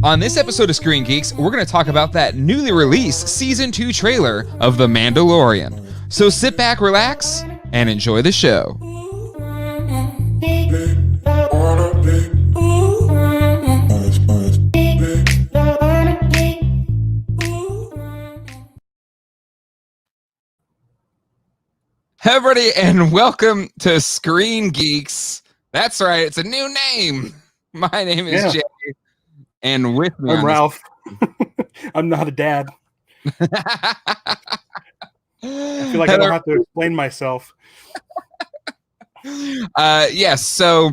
On this episode of Screen Geeks, we're going to talk about that newly released Season 2 trailer of The Mandalorian. So sit back, relax, and enjoy the show. Hey everybody, and welcome to Screen Geeks. That's right, it's a new name. My name is Jay. And with me, I'm Ralph. I'm not a dad. I feel like I don't have to explain myself. Yes. So,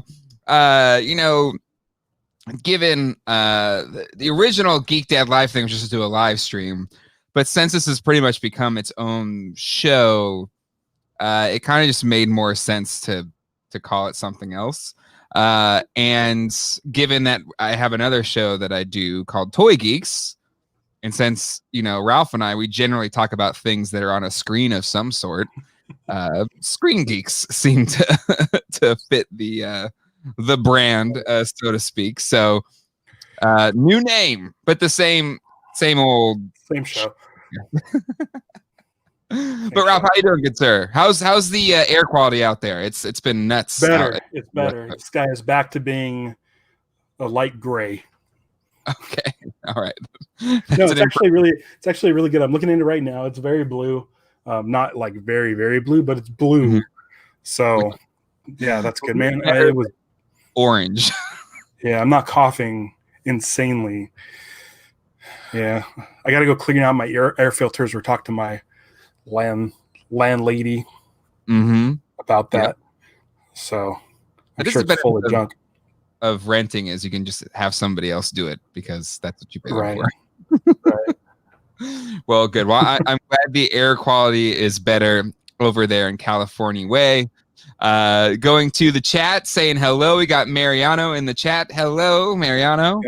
given the original Geek Dad Live thing was just to do a live stream, but since this has pretty much become its own show, it kind of just made more sense to call it something else. And given that I have another show that I do called Toy Geeks, and since, Ralph and I, we generally talk about things that are on a screen of some sort, Screen Geeks seem to fit the brand, so to speak. So, new name, but the same old show. But Ralph, how you doing, good sir? How's the air quality out there? It's been nuts. Better. It's better. The sky is back to being a light gray. Okay. All right. No, it's actually really good. I'm looking into it right now. It's very blue. Not like very, very blue, but it's blue. Mm-hmm. So yeah, that's good, man. It was orange. Yeah, I'm not coughing insanely. Yeah. I gotta go clean out my air filters or talk to my landlady about that. Yep. So I'm sure it's full of junk. Of renting is you can just have somebody else do it because that's what you pay for. Right. Well, good. Well, I'm glad the air quality is better over there in California way. Going to the chat, saying hello. We got Mariano in the chat. Hello, Mariano.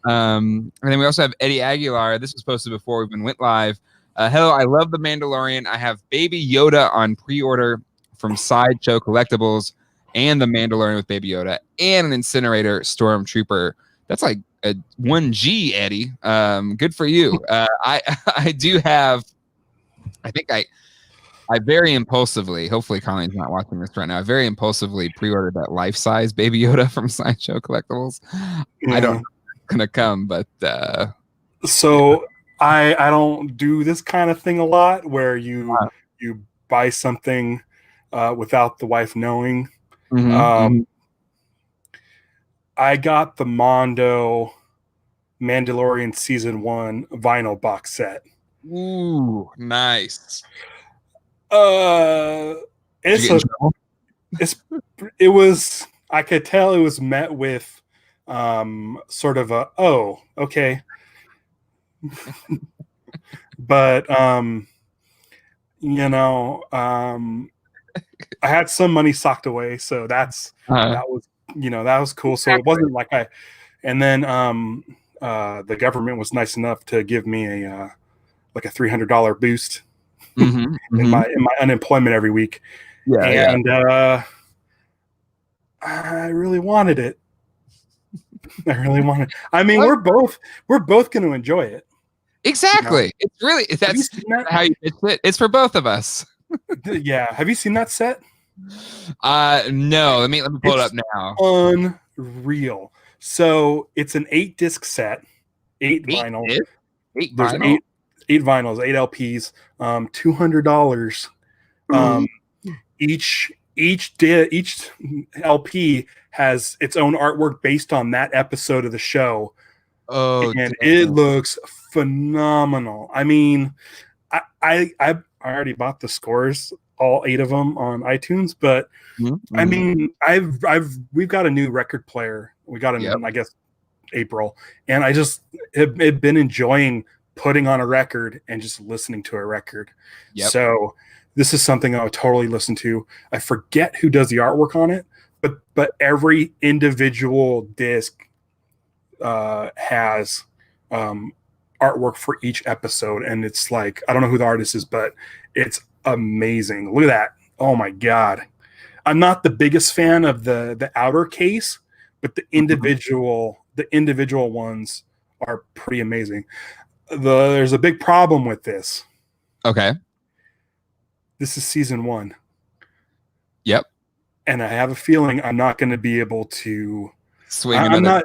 And then we also have Eddie Aguilar. This was posted before we even went live. Hello, I love The Mandalorian. I have Baby Yoda on pre-order from Sideshow Collectibles and The Mandalorian with Baby Yoda and an Incinerator Stormtrooper. That's like a 1G, Eddie. Good for you. I do have, I think I very impulsively, hopefully Colleen's not watching this right now, I very impulsively pre-ordered that life-size Baby Yoda from Sideshow Collectibles. Yeah. I don't know if it's going to come, but... So... I don't do this kind of thing a lot where you buy something without the wife knowing. I got the Mondo Mandalorian Season 1 vinyl box set. Ooh, nice. I could tell it was met with sort of a, oh, okay. But I had some money socked away, so that was cool. So it wasn't like and then the government was nice enough to give me a $300 boost in my unemployment every week. I really wanted it. I mean, we're both going to enjoy it. Exactly. It's really, that's how you pitch it. It's for both of us. Yeah. Have you seen that set? No. Let me pull it up now. Unreal. So it's an 8-disc set, 8 vinyls. 8 vinyls. 8 vinyls, 8 LPs, $200. Each LP has its own artwork based on that episode of the show. Oh, and it looks phenomenal. I mean, I already bought the scores, all 8 of them on iTunes, but I mean, we've got a new record player. We got it in, I guess, April, and I just have been enjoying putting on a record and just listening to a record. So this is something I would totally listen to. I forget who does the artwork on it, but every individual disc has artwork for each episode, and it's like, I don't know who the artist is, but it's amazing. Look at that. Oh my god. I'm not the biggest fan of the outer case, but the individual ones are pretty amazing. There's a big problem with this. Okay. This is season 1. Yep. And I have a feeling I'm not going to be able to swing I'm another.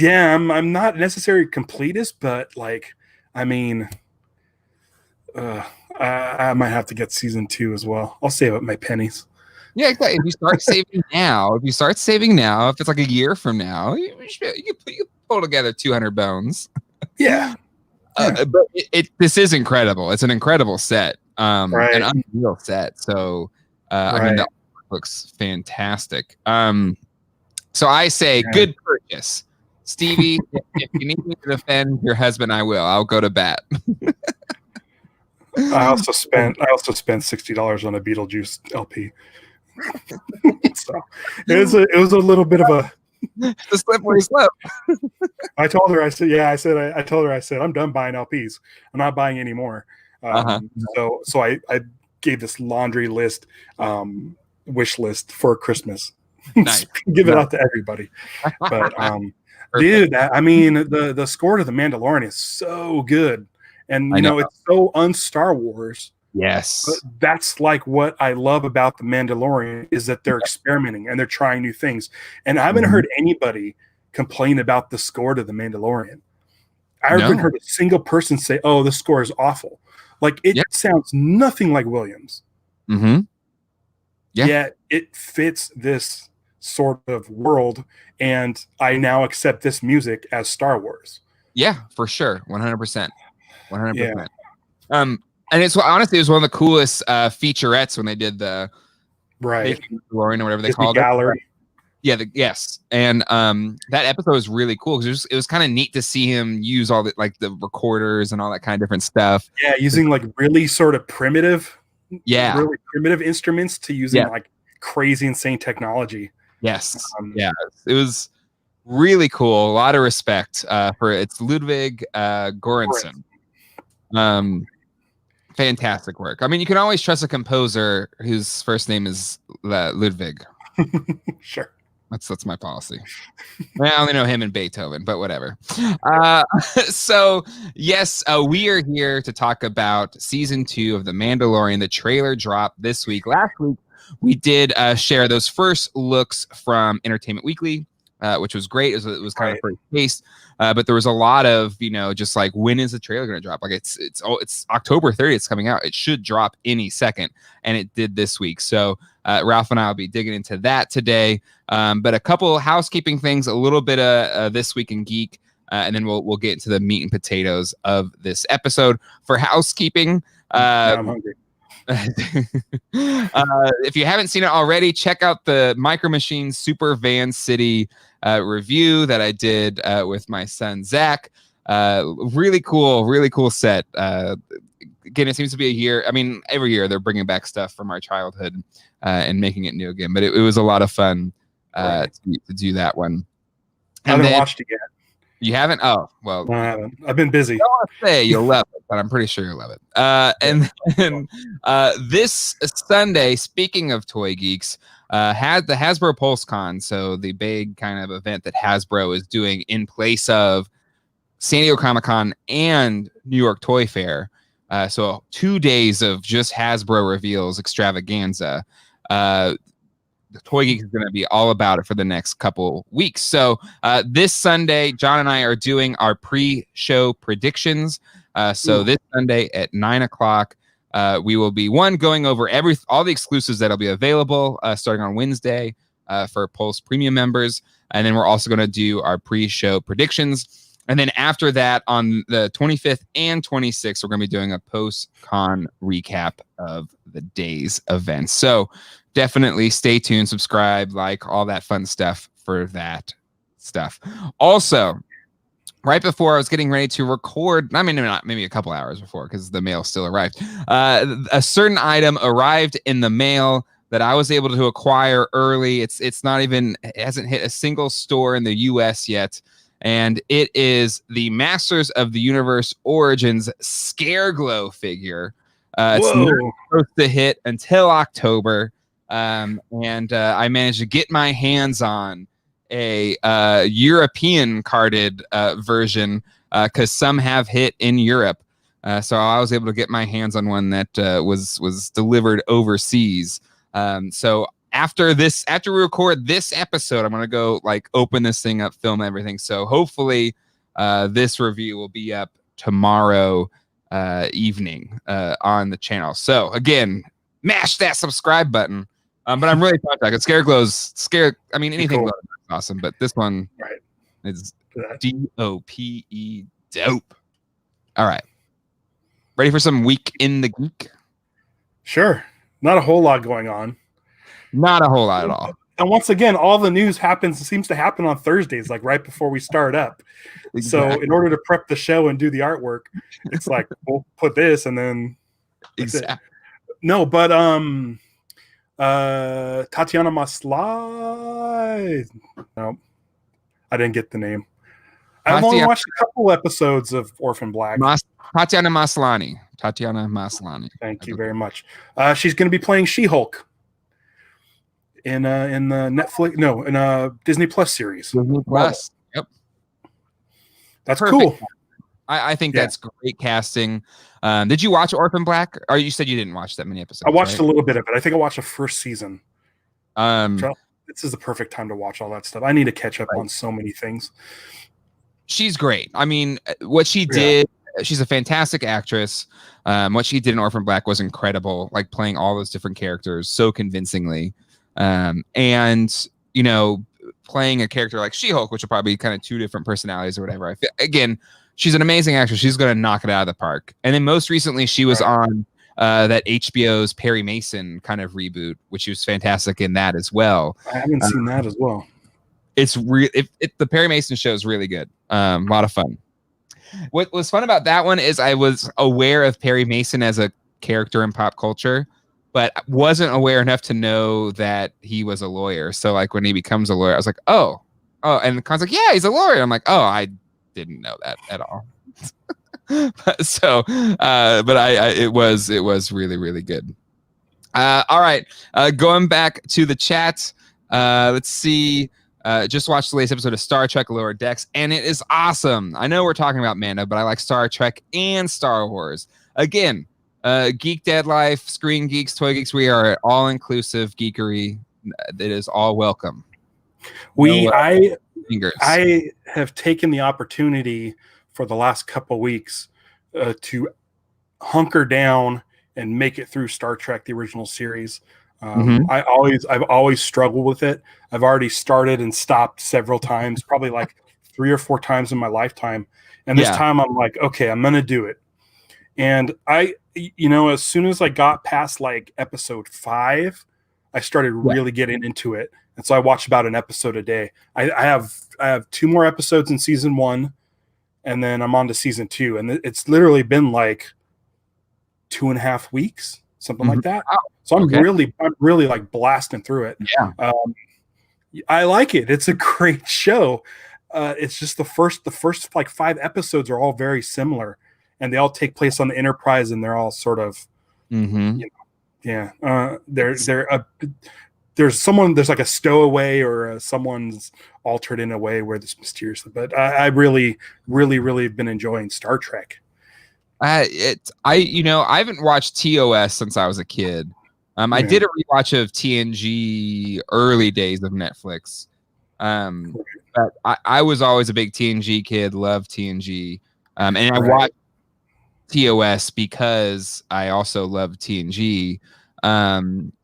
I'm not necessarily completist, but like, I mean, I might have to get season 2 as well. I'll save up my pennies. Yeah, exactly. If you start saving now, if it's like a year from now, you pull together 200 bones. Yeah. But this is incredible. It's an incredible set, an unreal set. So, I mean, that looks fantastic. So I say, good purchase, Stevie. If you need me to defend your husband, I will. I'll go to bat. I also spent $60 on a Beetlejuice LP. So it was a little bit of a slippery slope. I told her, I told her, I'm done buying LPs. I'm not buying any more. So I gave this laundry list, wish list for Christmas. Nice. Give it out to everybody. But dude, I mean, the score to The Mandalorian is so good. And, it's so un-Star Wars. Yes. But that's like what I love about The Mandalorian is that they're experimenting and they're trying new things. And I haven't heard anybody complain about the score to The Mandalorian. I haven't heard a single person say, oh, the score is awful. Like, it sounds nothing like Williams. Mm-hmm. Yeah. Yet it fits this sort of world, and I now accept this music as Star Wars. Yeah, for sure. 100%. 100%. Yeah. And it's honestly, it was one of the coolest featurettes when they did the Mandalorian or whatever they called gallery. It. Yeah, and that episode was really cool because it was kind of neat to see him use all the like the recorders and all that kind of different stuff. Yeah, using like really sort of primitive, really primitive instruments to using like crazy, insane technology. Yes, it was really cool. A lot of respect for it's Ludwig Göransson. Fantastic work. I mean, you can always trust a composer whose first name is Ludwig. Sure. That's my policy. I only know him and Beethoven, but whatever. So, yes, we are here to talk about season 2 of The Mandalorian. The trailer dropped this week. Last week, we did share those first looks from Entertainment Weekly, which was great. It was kind of first taste. But there was a lot of, just like, when is the trailer going to drop? Like it's October 30th. It's coming out. It should drop any second. And it did this week. So Ralph and I will be digging into that today. But a couple housekeeping things, a little bit of This Week in Geek, and then we'll get into the meat and potatoes of this episode. For housekeeping, I'm hungry. If you haven't seen it already, check out the Micro Machines Super Van City review that I did with my son Zach. Really cool set. Again, it seems to be a year. I mean, every year they're bringing back stuff from our childhood and making it new again. But it was a lot of fun to do that one. I haven't watched it yet. You haven't? Oh, well. No, I haven't. I've been busy. I don't want to say you'll love it, but I'm pretty sure you'll love it. And then this Sunday, speaking of Toy Geeks, had the Hasbro PulseCon, so the big kind of event that Hasbro is doing in place of San Diego Comic-Con and New York Toy Fair. So 2 days of just Hasbro reveals extravaganza. The Toy Geeks is going to be all about it for the next couple weeks. So this Sunday, John and I are doing our pre-show predictions. So this Sunday at 9:00, we will be going over all the exclusives that'll be available starting on Wednesday for Pulse Premium members. And then we're also going to do our pre-show predictions. And then after that, on the 25th and 26th, we're going to be doing a post-con recap of the day's events. So definitely stay tuned, subscribe, like all that fun stuff for that stuff. Also, right before I was getting ready to record, I mean, not maybe a couple hours before because the mail still arrived, a certain item arrived in the mail that I was able to acquire early. It hasn't hit a single store in the US yet. And it is the Masters of the Universe Origins Scareglow figure. It's not supposed to hit until October. And I managed to get my hands on a European carded version because some have hit in Europe. So I was able to get my hands on one that was delivered overseas. So after we record this episode, I'm gonna go like open this thing up, film everything. So hopefully this review will be up tomorrow evening on the channel. So again, mash that subscribe button. But I'm really pumped because Scare. I mean, anything Cool. is awesome, but this one is DOPE dope. All right, ready for some week in the geek? Sure. Not a whole lot going on. Not a whole lot at all. And once again, all the news seems to happen on Thursdays, like right before we start up. Exactly. So in order to prep the show and do the artwork, it's like we'll put this and then Exactly. No, but Tatiana Maslany. No, I didn't get the name. I've only watched a couple episodes of Orphan Black. Tatiana Maslany. Thank you very much. She's going to be playing She-Hulk in the Netflix, in a Disney Plus series. Disney Plus. Yep. That's perfect. Cool. I think that's great casting. Did you watch Orphan Black? Or you said you didn't watch that many episodes? I watched a little bit of it. I think I watched the first season. This is the perfect time to watch all that stuff. I need to catch up on so many things. She's great. I mean, what she did, she's a fantastic actress. What she did in Orphan Black was incredible, like playing all those different characters so convincingly. And, you know, playing a character like She-Hulk, which are probably kind of two different personalities or whatever. Again, she's an amazing actress. She's going to knock it out of the park. And then most recently, she was on that HBO's Perry Mason kind of reboot, which was fantastic in that as well. I haven't seen that as well. It's the Perry Mason show is really good. A lot of fun. What was fun about that one is I was aware of Perry Mason as a character in pop culture, but wasn't aware enough to know that he was a lawyer. So like when he becomes a lawyer, I was like, oh, and the con's like, yeah, he's a lawyer. I'm like, oh, I didn't know that at all. It was really, really good. All right. Going back to the chat. Let's see. Just watched the latest episode of Star Trek Lower Decks, and it is awesome. I know we're talking about Mando, but I like Star Trek and Star Wars. Again, Geek Dead Life, Screen Geeks, Toy Geeks, we are all-inclusive geekery. It is all welcome. I have taken the opportunity for the last couple weeks to hunker down and make it through Star Trek, the original series. I've always struggled with it. I've already started and stopped several times, probably like 3 or 4 times in my lifetime. And this time I'm like, okay, I'm going to do it. And as soon as I got past like episode 5, I started really getting into it. And so I watch about an episode a day. I have 2 more episodes in season 1, and then I'm on to season 2. And it's literally been like 2.5 weeks, something like that. So I'm really like blasting through it. Yeah. I like it. It's a great show. It's just the first like 5 episodes are all very similar, and they all take place on the Enterprise, and they're all sort of, there's like a stowaway or someone's altered in a way where this mysterious. But I really, really, really have been enjoying Star Trek. I haven't watched TOS since I was a kid. I did a rewatch of TNG early days of Netflix. But I was always a big TNG kid, loved TNG. And I watched TOS because I also loved TNG.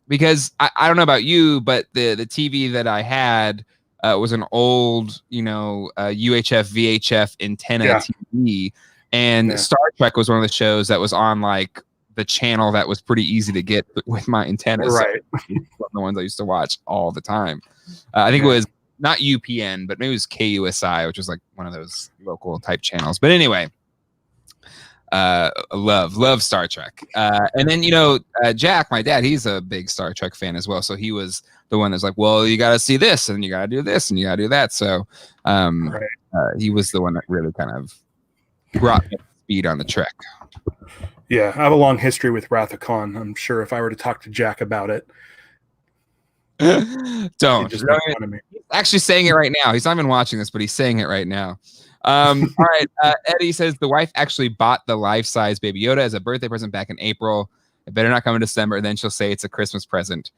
Because I don't know about you, but the TV that I had was an old, UHF, VHF antenna TV. And Star Trek was one of the shows that was on like the channel that was pretty easy to get with my antenna. Right. So one of the ones I used to watch all the time. I think it was not UPN, but maybe it was KUSI, which was like one of those local type channels. But anyway, love Star Trek. And then, Jack, my dad, he's a big Star Trek fan as well. So he was the one that's like, well, you got to see this and you got to do this and you got to do that. So he was the one that really kind of brought me up to speed on the Trek. Yeah, I have a long history with Wrath of Khan. I'm sure if I were to talk to Jack about it, Don't. Just make fun of me. He's actually saying it right now. He's not even watching this, but he's saying it right now. All right. Eddie says the wife actually bought the life-size Baby Yoda as a birthday present back in April. It better not come in December. Then she'll say it's a Christmas present.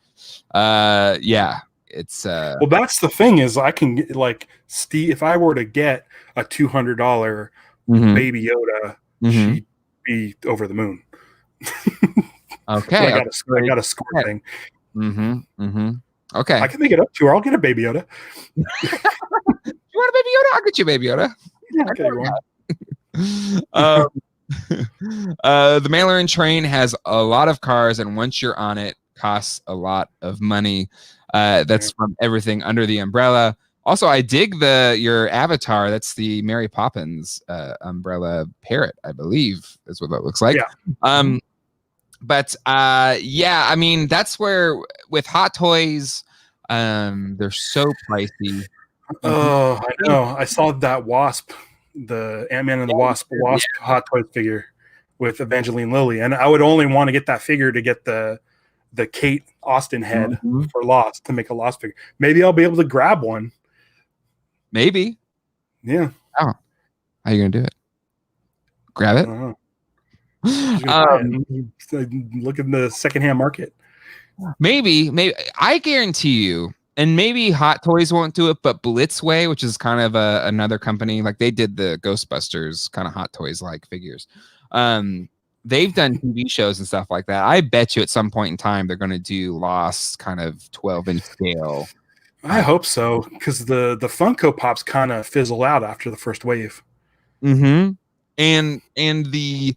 Yeah. It's well, that's the thing is I can get, like, Steve, if I were to get a $200 Baby Yoda, she'd be over the moon. Okay. So I got a score thing. Okay. I can make it up to her. I'll get a Baby Yoda. You want a Baby Yoda? I'll get you a Baby Yoda. Yeah, okay, the Mandalorian train has a lot of cars, and once you're on it, costs a lot of money. That's from everything under the umbrella. Also, I dig your avatar. That's the Mary Poppins umbrella parrot, I believe, is what that looks like. Yeah. But yeah, I mean, that's where with Hot Toys, they're so pricey. Oh, I know. I saw that Wasp, the Ant-Man and the Wasp Hot Toys figure with Evangeline Lilly, and I would only want to get that figure to get the Kate Austin head for Lost, to make a Lost figure. Maybe I'll be able to grab one. Maybe. Yeah. Oh, how are you gonna do it? Grab it? Look in the secondhand market. Maybe I guarantee you, and maybe Hot Toys won't do it, but Blitzway, which is kind of another company, like they did the Ghostbusters kind of Hot Toys like figures. They've done TV shows and stuff like that. I bet you at some point in time they're going to do Lost kind of 12-inch scale. I hope so, because the Funko Pops kind of fizzle out after the first wave. And the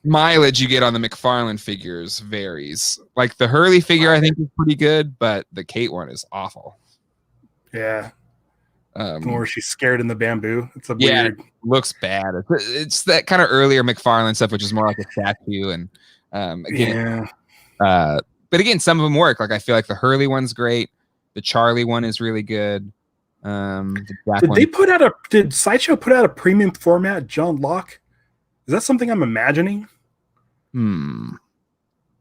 mileage you get on the McFarlane figures varies. Like the Hurley figure, I think is pretty good, but the Kate one is awful. Yeah. Or she's scared in the bamboo. It's a weird. Looks bad. It's that kind of earlier McFarlane stuff, which is more like a statue. And but again, some of them work. Like I feel like the Hurley one's great. The Charlie one is really good. Did Sideshow put out a premium format John Locke? Is that something I'm imagining?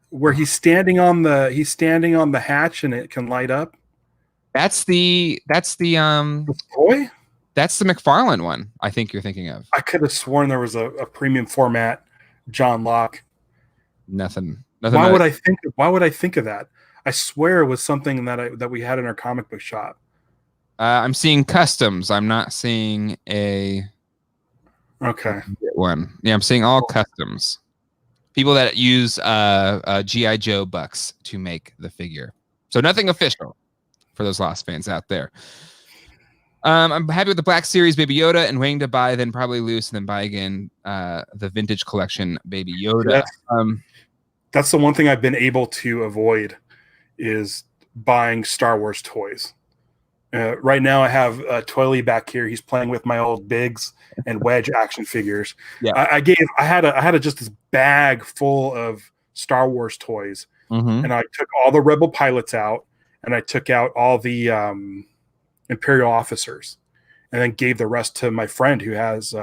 Where he's standing on the hatch and it can light up. That's the toy? That's the McFarlane one, I think you're thinking of. I could have sworn there was a premium format John Locke. Nothing. Why would I think of that? I swear it was something that we had in our comic book shop. I'm seeing customs. I'm not seeing a one. Yeah, I'm seeing all customs. People that use G.I. Joe bucks to make the figure. So nothing official for those Lost fans out there. I'm happy with the Black Series Baby Yoda and waiting to buy, then probably loose, and then buy again the vintage collection Baby Yoda. That's the one thing I've been able to avoid is buying Star Wars toys. Right now I have Toily back here. He's playing with my old Biggs and Wedge action figures. Yeah. I had just this bag full of Star Wars toys, and I took all the Rebel pilots out, and I took out all the Imperial officers, and then gave the rest to my friend who has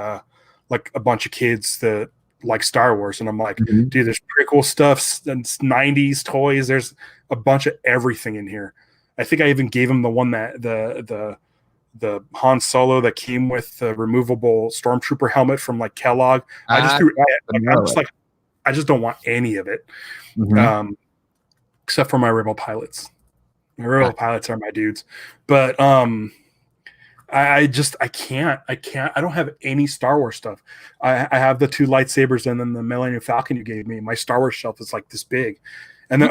like a bunch of kids that like Star Wars. And I'm like, dude, there's pretty cool stuff, and 90s toys. There's a bunch of everything in here. I think I even gave him the one that the Han Solo that came with the removable stormtrooper helmet from like Kellogg. I just don't want any of it, except for my Rebel pilots. My Rebel pilots are my dudes, but I can't. I don't have any Star Wars stuff. I have the 2 lightsabers and then the Millennium Falcon you gave me. My Star Wars shelf is like this big, and then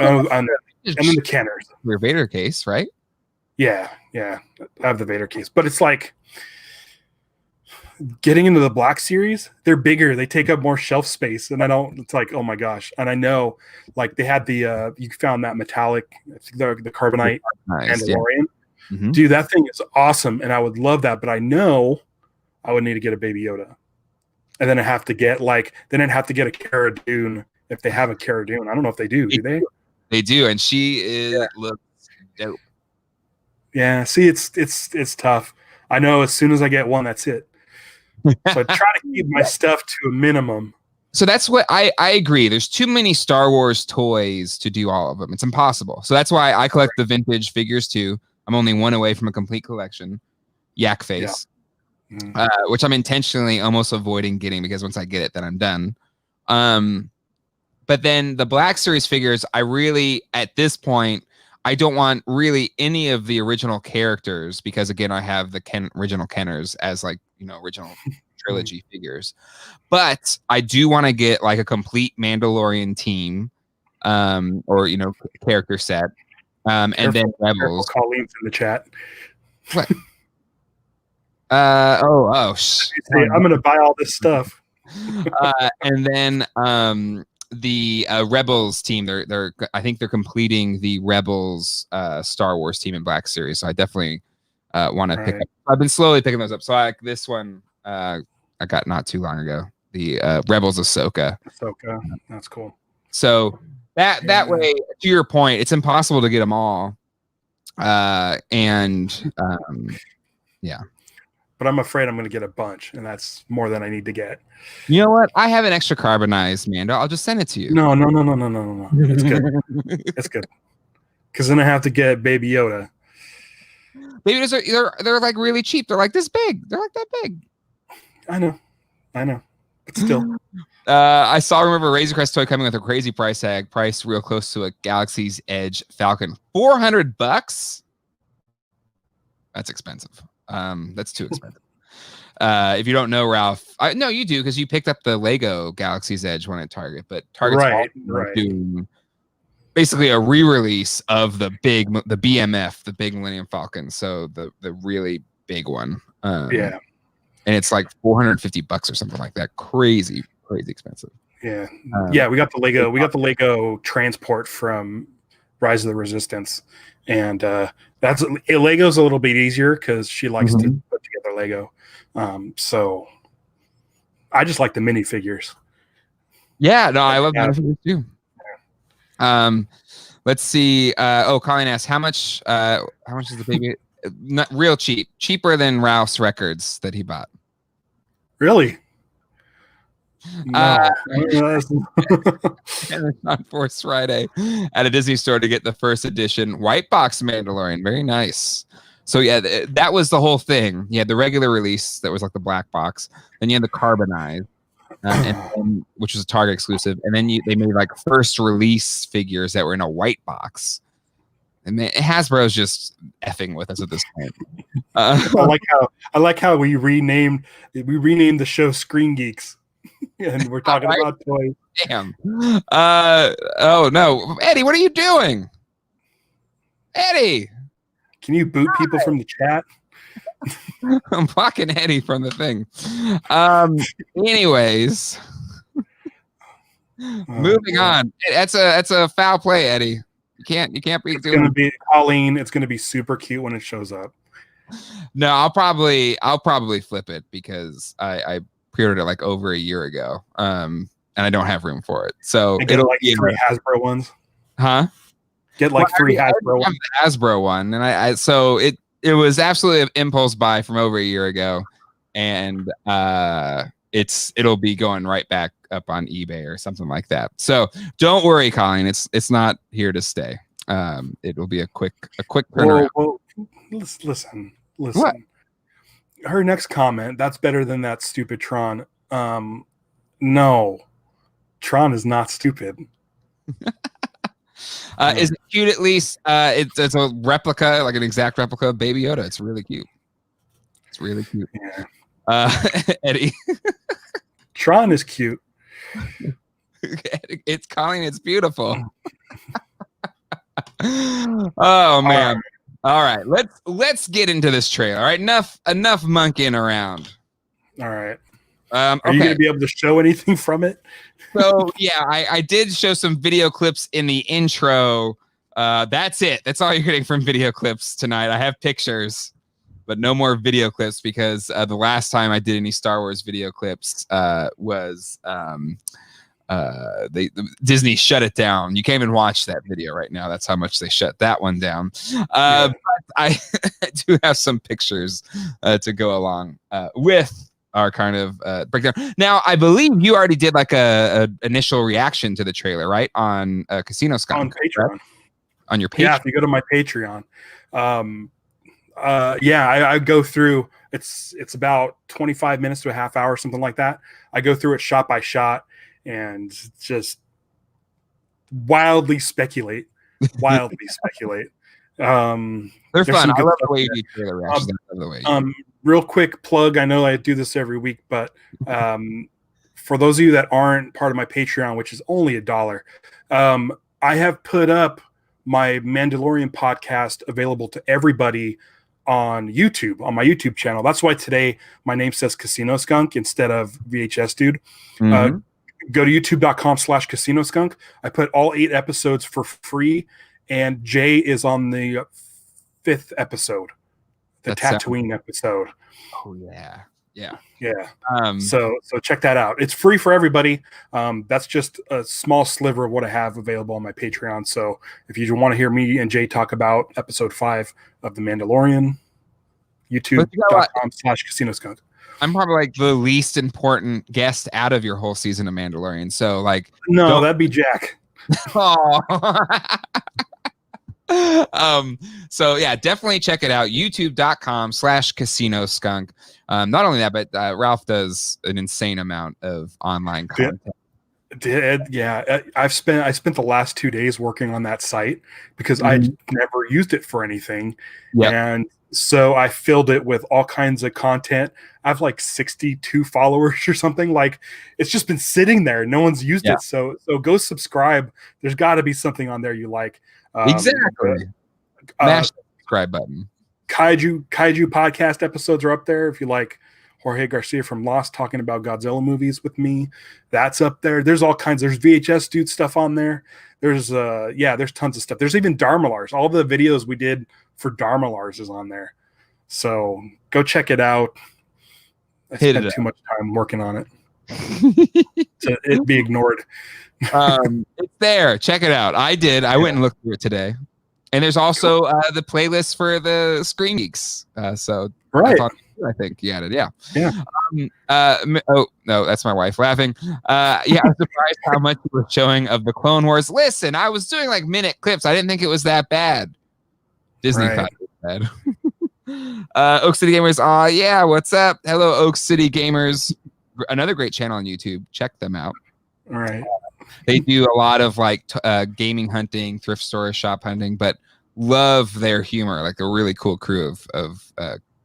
the Kenners. Your Vader case, right? Yeah, I have the Vader case, but it's like getting into the Black Series. They're bigger. They take up more shelf space, and I don't. It's like, oh my gosh! And I know, like they had the you found that metallic, I think the carbonite Mandalorian. Yeah. Dude, that thing is awesome, and I would love that. But I know I would need to get a Baby Yoda, and then I have to get a Cara Dune if they have a Cara Dune. I don't know if they do. Do they? They do, and she looks dope. Yeah, see, it's tough. I know as soon as I get one, that's it. So I try to keep my stuff to a minimum. So that's what I agree. There's too many Star Wars toys to do all of them. It's impossible. So that's why I collect the vintage figures too. I'm only one away from a complete collection. Yak Face, which I'm intentionally almost avoiding getting because once I get it, then I'm done. But then the Black Series figures, I really, at this point, I don't want really any of the original characters because again, I have the original Kenners as like, original trilogy figures. But I do want to get like a complete Mandalorian team, or character set. And then Rebels. Colleen's in the chat. What? I'm gonna buy all this stuff. And then the Rebels team, I think they're completing the Rebels Star Wars team in Black Series. So I definitely want to pick up. I've been slowly picking those up. So this one I got not too long ago. The Rebels Ahsoka. That's cool. So that way, to your point, it's impossible to get them all. Yeah. But I'm afraid I'm going to get a bunch, and that's more than I need to get. You know what? I have an extra carbonized Mando. I'll just send it to you. No. It's good. It's good. Because then I have to get Baby Yoda. Baby Yodas they're like really cheap. They're like this big. They're like that big. I know. But still. I remember Razor Crest toy coming with a crazy price tag, priced real close to a Galaxy's Edge Falcon. $400? That's expensive. That's too expensive. If you don't know, Ralph, no, you do because you picked up the Lego Galaxy's Edge one at Target, but Target's doing basically a re-release of the BMF, the big Millennium Falcon. So the really big one. Yeah. And it's like $450 or something like that. Crazy expensive. Yeah. Yeah. We got the Lego transport from Rise of the Resistance. And Lego's a little bit easier because she likes to put together Lego. So I just like the minifigures. Yeah, no, I love minifigures too. Let's see. Colin asked, how much is the baby? Not real cheap, cheaper than Ralph's records that he bought. Really? No. On Force Friday at a Disney store to get the first edition white box Mandalorian. Very nice. So yeah, that was the whole thing. You had the regular release that was like the black box, then you had the carbonized, and which was a Target exclusive, and then they made like first release figures that were in a white box. And Hasbro's just effing with us at this point. I like how we renamed the show Screen Geeks. And we're talking about toys. Damn. Oh no, Eddie, what are you doing? Eddie, can you boot people from the chat? I'm blocking Eddie from the thing. Anyways, moving on. That's a foul play, Eddie. You can't be it's doing. Gonna be Colleen. It's gonna be super cute when it shows up. No, I'll probably flip it because I pre-ordered it like over a year ago, and I don't have room for it. So it'll like 3 Hasbro ones, huh? Get like 3 Hasbro ones. The Hasbro one, and so it was absolutely an impulse buy from over a year ago, and it'll be going right back up on eBay or something like that. So don't worry, Colleen. It's not here to stay. It will be a quick turnaround. Whoa. Listen. What? Her next comment, that's better than that stupid Tron. No, Tron is not stupid. Is it cute at least? It's a replica, like an exact replica of Baby Yoda. It's really cute. Yeah. Eddie. Tron is cute. It's Colleen. It's beautiful. Oh man. All right, let's get into this trailer. All right, enough monkeying around. All right. Are you going to be able to show anything from it? So yeah, I did show some video clips in the intro. That's it. That's all you're getting from video clips tonight. I have pictures, but no more video clips because the last time I did any Star Wars video clips was Disney shut it down. You can't even watch that video right now. That's how much they shut that one down. But I do have some pictures to go along with our kind of breakdown. Now, I believe you already did like a initial reaction to the trailer, right? On Casino Skunk. On Patreon. Right? On your Patreon. Yeah, if you go to my Patreon. I go through, it's about 25 minutes to a half hour, something like that. I go through it shot by shot and just wildly speculate. They're fun. I love the way you do trailer reactions. Real quick plug. I know I do this every week, but for those of you that aren't part of my Patreon, which is only $1, I have put up my Mandalorian podcast available to everybody on YouTube, on my YouTube channel. That's why today my name says Casino Skunk instead of VHS Dude. Mm-hmm. Go to youtube.com/Casino Skunk. I put all 8 episodes for free, and Jay is on the 5th episode, the Tatooine episode. Oh yeah. So check that out. It's free for everybody. That's just a small sliver of what I have available on my Patreon. So if you want to hear me and Jay talk about episode 5 of The Mandalorian, youtube.com/Casino Skunk. I'm probably like the least important guest out of your whole season of Mandalorian. So like, no, that'd be Jack. So yeah, definitely check it out. youtube.com/Casino Skunk. Not only that, but Ralph does an insane amount of online content. I spent the last 2 days working on that site because I never used it for anything. Yep. And so I filled it with all kinds of content. I have like 62 followers or something. Like, it's just been sitting there. No one's used it. So go subscribe. There's got to be something on there you like. Exactly. Mash the subscribe button. Kaiju podcast episodes are up there. If you like Jorge Garcia from Lost talking about Godzilla movies with me, that's up there. There's all kinds. There's VHS Dude stuff on there. There's tons of stuff. There's even Dharmalars. All the videos we did for Dharmalars is on there. So go check it out. I spent too much time working on it. So it'd be ignored. It's there. Check it out. I did. I went and looked through it today. And there's also the playlist for the Screen Geeks. So right. I think you added. Yeah. Oh no, that's my wife laughing. I was surprised how much you were showing of the Clone Wars. Listen, I was doing like minute clips. I didn't think it was that bad. Disney thought it was bad. Oak City Gamers. Yeah. What's up? Hello, Oak City Gamers. Another great channel on YouTube. Check them out. All right. They do a lot of like gaming hunting, thrift store shop hunting, but love their humor. Like a really cool crew of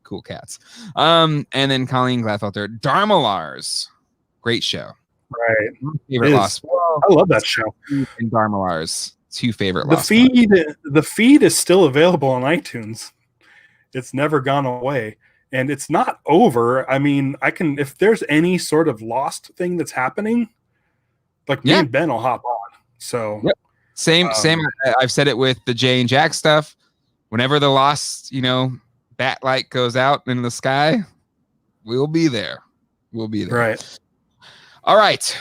cool cats. And then Colleen Gladfelter, Dharmalars, great show. Right. My favorite Lost. I love that show. And Dharmalars, 2 favorite. The feed is still available on iTunes. It's never gone away. And it's not over. I mean, if there's any sort of Lost thing that's happening, like me and Ben will hop on. So same. I've said it with the Jay and Jack stuff. Whenever the Lost, bat light goes out in the sky, we'll be there. Right. All right.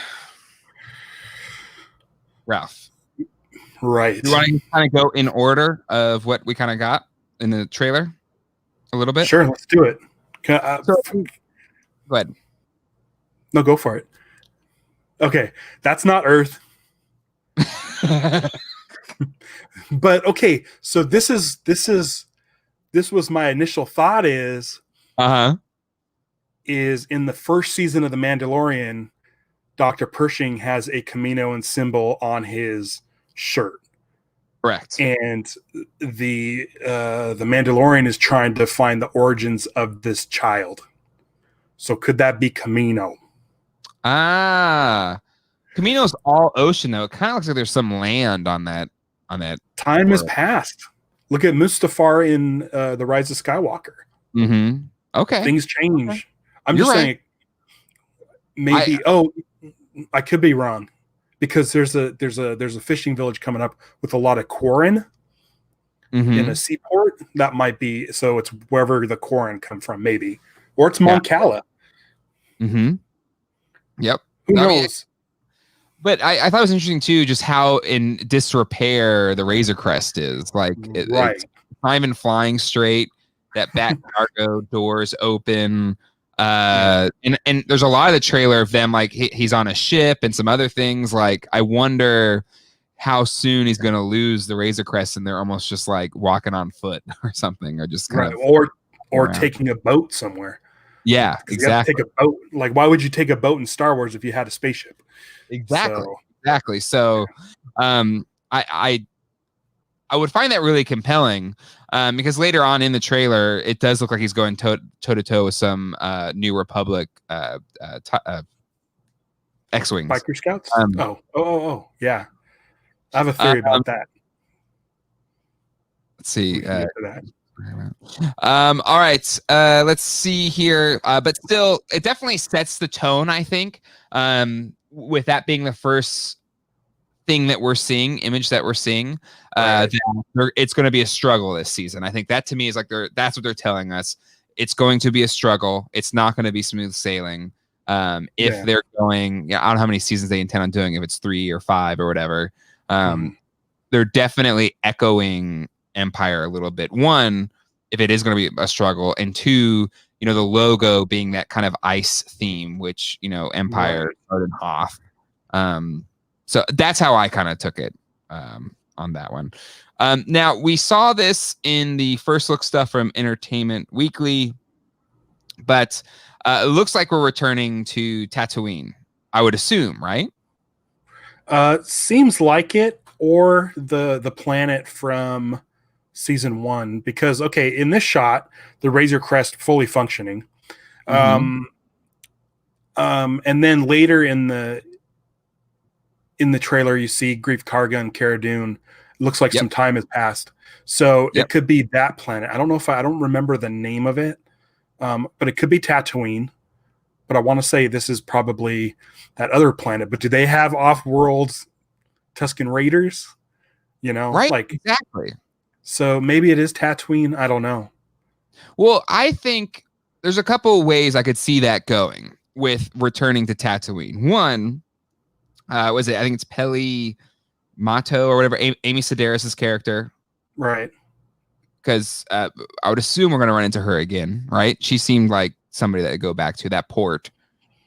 Ralph. Right. You want to kind of go in order of what we kind of got in the trailer a little bit? Sure. Let's do it. Go ahead. No, go for it. Okay, that's not Earth. But okay, so this was my initial thought is in the first season of The Mandalorian, Dr. Pershing has a Kaminoan symbol on his shirt. Correct. And the Mandalorian is trying to find the origins of this child. So could that be Kamino? Kamino's all ocean though. It kind of looks like there's some land on that. Time has passed. Look at Mustafar in The Rise of Skywalker. Mm-hmm. Okay. Things change. Okay. I'm just saying. Maybe. I could be wrong, because there's a fishing village coming up with a lot of Quarren in a seaport. That might be. So it's wherever the Quarren come from, maybe, or it's Mon Cala. Mm-hmm. Yep. Who knows? But I thought it was interesting too, just how in disrepair the Razor Crest is. Like, it's not even flying straight. That back cargo doors open. And there's a lot of the trailer of them like he's on a ship and some other things. Like I wonder how soon he's going to lose the Razor Crest and they're almost just like walking on foot or something, or just kind of or taking a boat somewhere. Yeah, exactly. Take a boat. Like, why would you take a boat in Star Wars if you had a spaceship? Exactly. So, I would find that really compelling, because later on in the trailer, it does look like he's going toe to toe with some New Republic X-wings, biker scouts. Yeah. I have a theory about that. Let's see. All right. Let's see here. But still, it definitely sets the tone, I think, with that being the first thing that we're seeing, image that we're seeing, it's going to be a struggle this season. I think that to me is like that's what they're telling us. It's going to be a struggle. It's not going to be smooth sailing. If they're going, I don't know how many seasons they intend on doing, if it's 3 or 5 or whatever. They're definitely echoing Empire a little bit. One, if it is going to be a struggle, and two, the logo being that kind of ice theme, which Empire started off. So that's how I kind of took it on that one. Now we saw this in the first look stuff from Entertainment Weekly, but it looks like we're returning to Tatooine, I would assume, right? Seems like it, or the planet from season 1, because in this shot the Razor Crest fully functioning, and then later in the trailer you see Greef Karga and Cara Dune. Looks like some time has passed, so it could be that planet. I don't know if I don't remember the name of it, but it could be Tatooine. But I want to say this is probably that other planet. But do they have off-world Tusken Raiders? Right? Like exactly. So maybe it is Tatooine. I don't know. Well, I think there's a couple of ways I could see that going with returning to Tatooine. One, I think it's Peli Motto or whatever, Amy Sedaris' character. Right. Because I would assume we're going to run into her again, right? She seemed like somebody that would go back to that port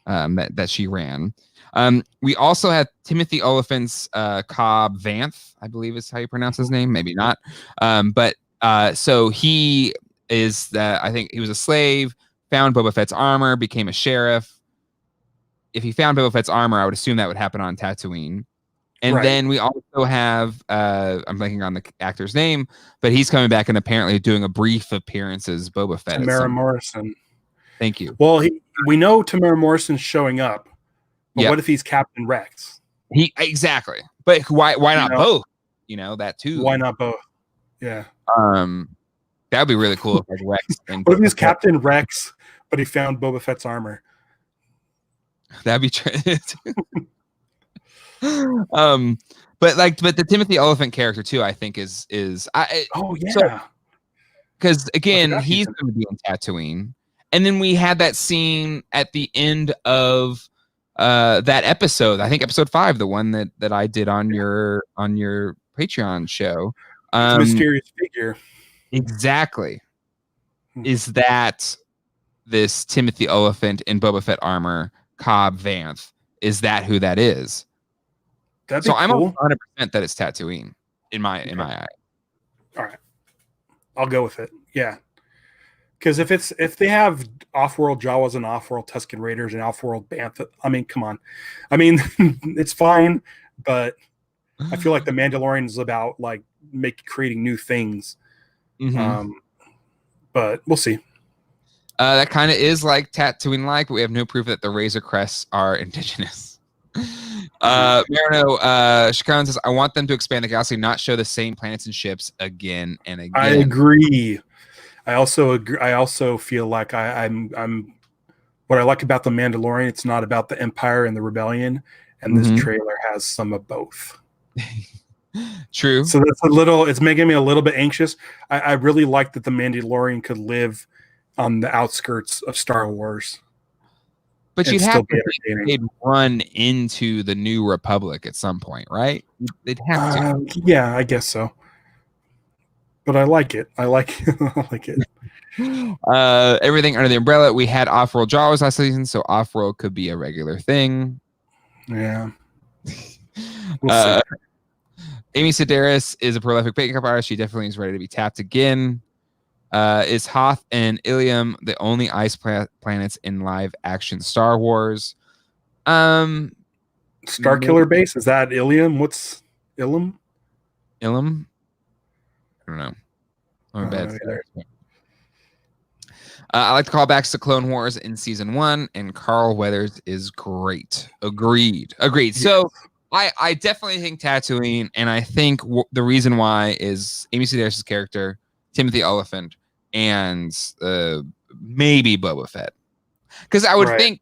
that she ran. We also have Timothy Oliphant's Cobb Vanth, I believe is how you pronounce his name. Maybe not. But so he is, I think he was a slave, found Boba Fett's armor, became a sheriff. If he found Boba Fett's armor, I would assume that would happen on Tatooine. And then we also have, I'm blanking on the actor's name, but he's coming back and apparently doing a brief appearance as Boba Fett. Tamara Morrison. Thank you. Well, we know Tamara Morrison's showing up, but what if he's Captain Rex? Exactly. But why not both? That too. Why not both? Yeah. That would be really cool if Rex. What if he's Captain Rex, but he found Boba Fett's armor? That'd be true. But the Timothy Oliphant character too, I think is because again he's going to be in Tatooine, and then we had that scene at the end of that episode. I think episode 5, the one that I did on your Patreon show. Mysterious figure. Exactly. Is that this Timothy Oliphant in Boba Fett armor, Cobb Vanth? Is that who that is? So cool. I'm 100% that it's Tatooine in my eye. All right, I'll go with it. Yeah, because if they have off-world Jawas and off-world Tusken Raiders and off-world Bantha, I mean, come on, I mean, it's fine, but I feel like the Mandalorian is about like creating new things. But we'll see. That kind of is like Tatooine-like, but we have no proof that the Razor Crests are indigenous. Marino Chacon says, I want them to expand the galaxy, not show the same planets and ships again and again. I agree. I also feel like I'm what I like about the Mandalorian, it's not about the Empire and the Rebellion, and this trailer has some of both. True. So that's it's making me a little bit anxious. I really like that the Mandalorian could live on the outskirts of Star Wars. But you'd have to think they'd run into the New Republic at some point, right? They'd have to. Yeah, I guess so. But I like it. I like it. Everything under the umbrella. We had off-world Jawas last season, so off-world could be a regular thing. Yeah. We'll see. Amy Sedaris is a prolific makeup artist. She definitely is ready to be tapped again. Is Hoth and Ilium the only ice planets in live-action Star Wars? Star Killer Base? Is that Ilium? What's Ilum? Ilum? I don't know. I'm bad. I like the callbacks to Clone Wars in season 1, and Carl Weathers is great. Agreed. Yes. So I definitely think Tatooine, and I think the reason why is Amy Sedaris' character, Timothy Olyphant, and maybe Boba Fett. Because I would think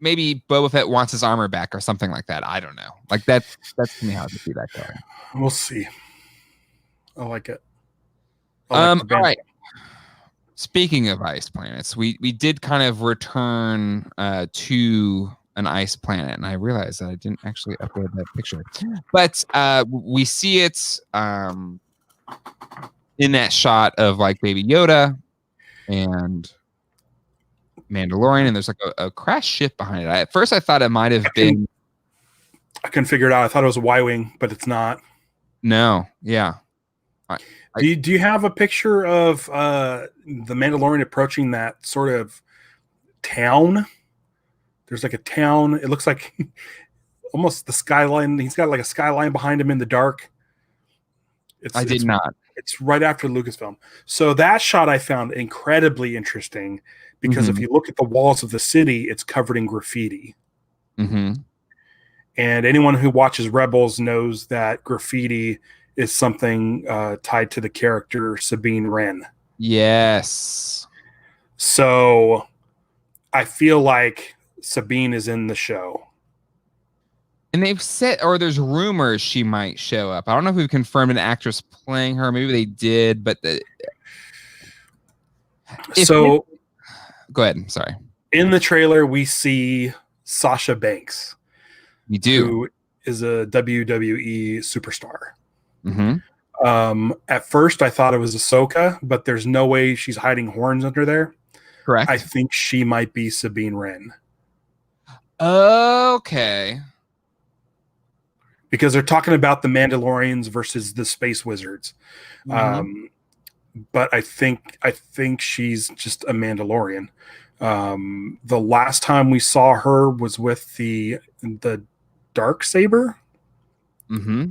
maybe Boba Fett wants his armor back or something like that. I don't know. Like that's to me how I see that going. We'll see. I like it. All right. Speaking of ice planets, we did kind of return to an ice planet, and I realized that I didn't actually upload that picture. But we see it in that shot of like Baby Yoda and Mandalorian, and there's like a crashed ship behind it. At first, I thought it might have been. I couldn't figure it out. I thought it was a Y-wing, but it's not. No, yeah. Do you have a picture of the Mandalorian approaching that sort of town? There's like a town. It looks like almost the skyline. He's got like a skyline behind him in the dark. I did not. It's right after Lucasfilm. So that shot I found incredibly interesting because if you look at the walls of the city, it's covered in graffiti. Mm-hmm. And anyone who watches Rebels knows that graffiti is something tied to the character Sabine Wren. Yes. So I feel like Sabine is in the show. And they've said, or there's rumors she might show up. I don't know if we've confirmed an actress playing her. Maybe they did, but go ahead. I'm sorry. In the trailer, we see Sasha Banks. We do. Who is a WWE superstar. Mm-hmm. At first, I thought it was Ahsoka, but there's no way she's hiding horns under there. Correct. I think she might be Sabine Wren. Okay. Because they're talking about the Mandalorians versus the Space Wizards. Mm-hmm. But I think she's just a Mandalorian. The last time we saw her was with the Dark Saber. Mm-hmm.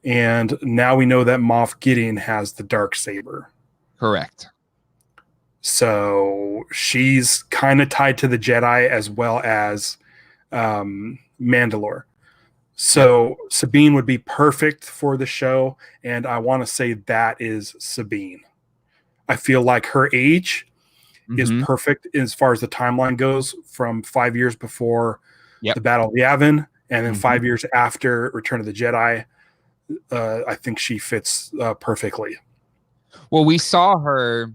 And now we know that Moff Gideon has the Dark Saber. Correct. So she's kind of tied to the Jedi as well as Mandalore. So Sabine would be perfect for the show, and I want to say that is Sabine. I feel like her age is perfect as far as the timeline goes, from 5 years before the Battle of Yavin, and then 5 years after Return of the Jedi. I think she fits perfectly. Well, we saw her,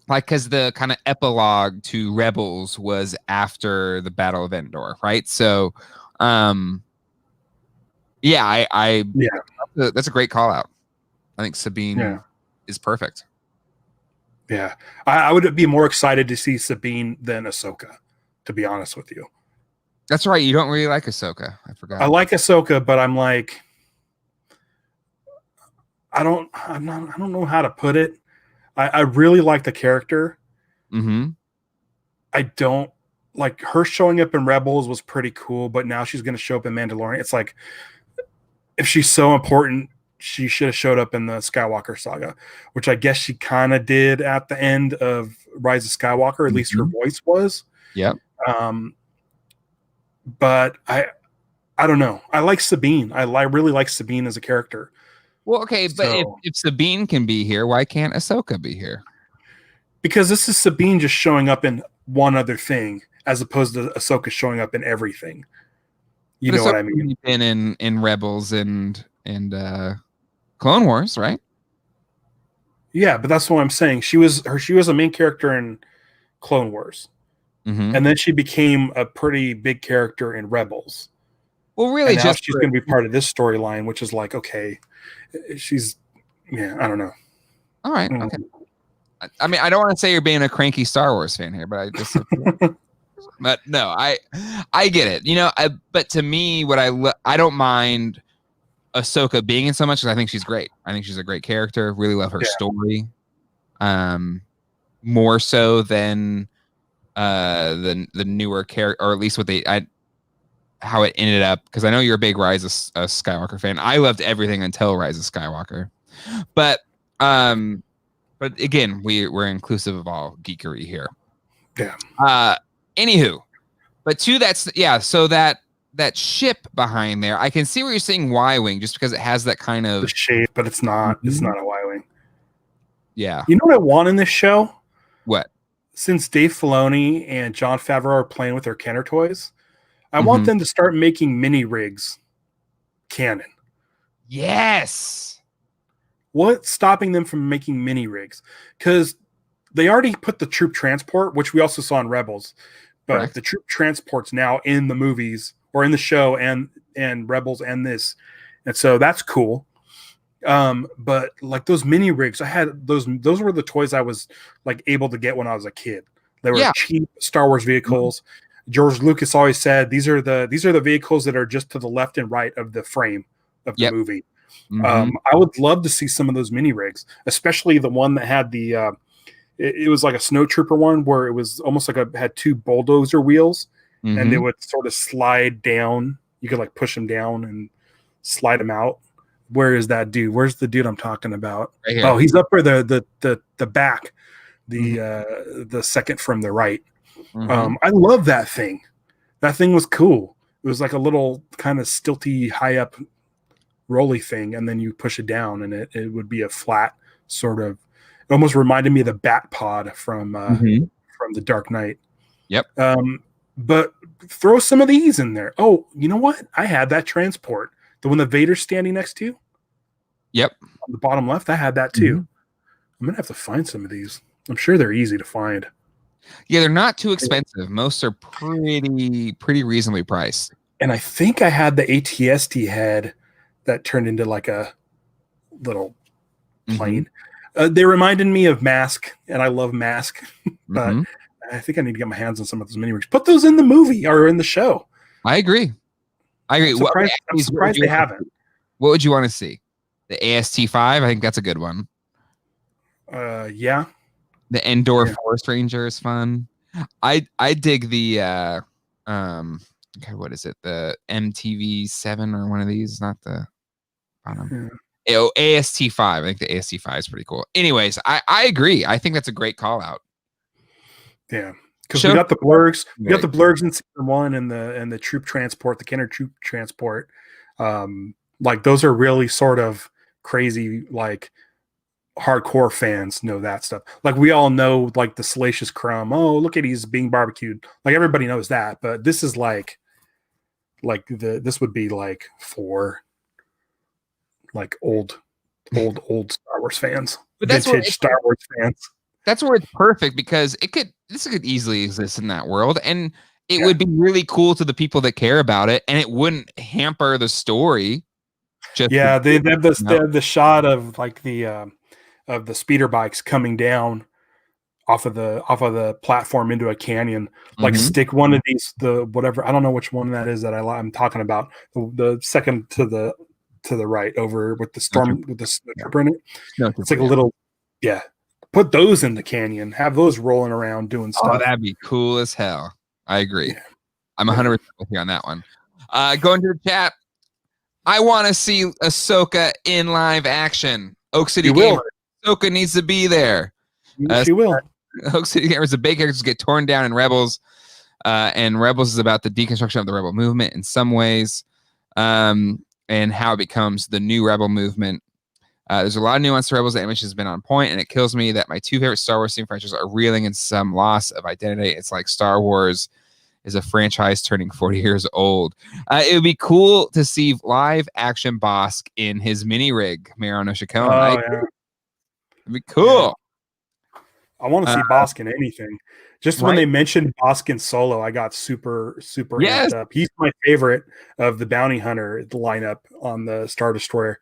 like, because the kind of epilogue to Rebels was after the Battle of Endor, right? So, that's a great call out. I think Sabine is perfect. Yeah, I would be more excited to see Sabine than Ahsoka, to be honest with you. That's right. You don't really like Ahsoka. I forgot. I like Ahsoka, but I'm like, I don't know how to put it. I really like the character. Mm-hmm. I don't like her showing up in Rebels was pretty cool, but now she's going to show up in Mandalorian. It's like, if she's so important, she should have showed up in the Skywalker saga, which I guess she kind of did at the end of Rise of Skywalker. At least her voice was. Yep. But I don't know. I like Sabine. I really like Sabine as a character. Well, okay, but if Sabine can be here, why can't Ahsoka be here? Because this is Sabine just showing up in one other thing, as opposed to Ahsoka showing up in everything. You know what I mean? Been in Rebels and Clone Wars, right? Yeah, but that's what I'm saying. She was a main character in Clone Wars, and then she became a pretty big character in Rebels. Well, really, and now she's going to be part of this storyline, which is like, okay, I don't know. All right, okay. I mean, I don't want to say you're being a cranky Star Wars fan here, but I just, but no, I get it. You know, but to me, what I don't mind Ahsoka being in so much because I think she's great. I think she's a great character. Really love her story. More so than the newer character, or at least what how it ended up. Because I know you're a big Rise of Skywalker fan. I loved everything until Rise of Skywalker, but again, we're inclusive of all geekery here. Yeah. Anywho, but so that ship behind there, I can see where you're saying Y-wing just because it has that kind of the shape, but it's not. Mm-hmm. It's not a Y-wing. Yeah. You know what I want in this show? What? Since Dave Filoni and Jon Favreau are playing with their Kenner toys, I want them to start making mini rigs canon. Yes. What's stopping them from making mini rigs? Because they already put the troop transport, which we also saw in Rebels, but correct. The troop transport's now in the movies or in the show and Rebels and this, and so that's cool. But like those mini rigs, I had those were the toys I was like able to get when I was a kid. They were cheap Star Wars vehicles. Mm-hmm. George Lucas always said these are the vehicles that are just to the left and right of the frame of the movie. Mm-hmm. I would love to see some of those mini rigs, especially the one that had the it was like a snow trooper one where it was almost like had two bulldozer wheels, and they would sort of slide down. You could like push them down and slide them out. Where is that dude? Where's the dude I'm talking about? Right here. Oh, he's up where the back, the second from the right. Mm-hmm. I love that thing. That thing was cool. It was like a little kind of stilty, high up, rolly thing, and then you push it down, and it would be a flat sort of. It almost reminded me of the Bat Pod from the Dark Knight. Yep. But throw some of these in there. Oh, you know what? I had that transport. The one that Vader's standing next to? Yep. On the bottom left, I had that too. I'm going to have to find some of these. I'm sure they're easy to find. Yeah, they're not too expensive. Most are pretty reasonably priced. And I think I had the AT-ST head that turned into like a little plane. They reminded me of Mask, and I love Mask. But I think I need to get my hands on some of those mini rigs. Put those in the movie or in the show. I agree. I'm surprised they haven't. What would you want to see? The AST-5? I think that's a good one. Yeah. The Endor Forest Ranger is fun. I dig the what is it? The MTV-7 or one of these? Not the bottom. AST-5. I think the AST-5 is pretty cool. Anyways, I agree. I think that's a great call out. Yeah. Because we got the blurgs, in season 1 and the troop transport, the Kenner troop transport. Like those are really sort of crazy, like hardcore fans know that stuff. Like we all know like the Salacious Crumb. Oh, look at he's being barbecued. Like everybody knows that, but this is like this would be like for like old Star Wars fans, but vintage Star Wars fans. That's where it's perfect because this could easily exist in that world, and it would be really cool to the people that care about it, and it wouldn't hamper the story. They have the shot of like the speeder bikes coming down off of the platform into a canyon. Like stick one of these, the whatever, I don't know which one that is that I'm talking about. The second to the right over with the storm with the trooper in it. It's like a little Put those in the canyon. Have those rolling around doing stuff. Oh, that'd be cool as hell. I agree. Yeah. I'm 100% with you on that one. Going to the chat. I want to see Ahsoka in live action. Oak City Gamer. Ahsoka needs to be there. She will. Oak City Gamers, the big characters get torn down in Rebels. And Rebels is about the deconstruction of the Rebel movement in some ways. And how it becomes the new Rebel movement. There's a lot of nuance to Rebels. The image has been on point, and it kills me that my two favorite Star Wars theme franchises are reeling in some loss of identity. It's like Star Wars is a franchise turning 40 years old. It would be cool to see live action Bosk in his mini rig, Maro no Shikon. It'd be cool. Yeah. I want to see Bosk in anything. Just when they mentioned Bosk in Solo, I got super amped up. He's my favorite of the bounty hunter lineup on the Star Destroyer.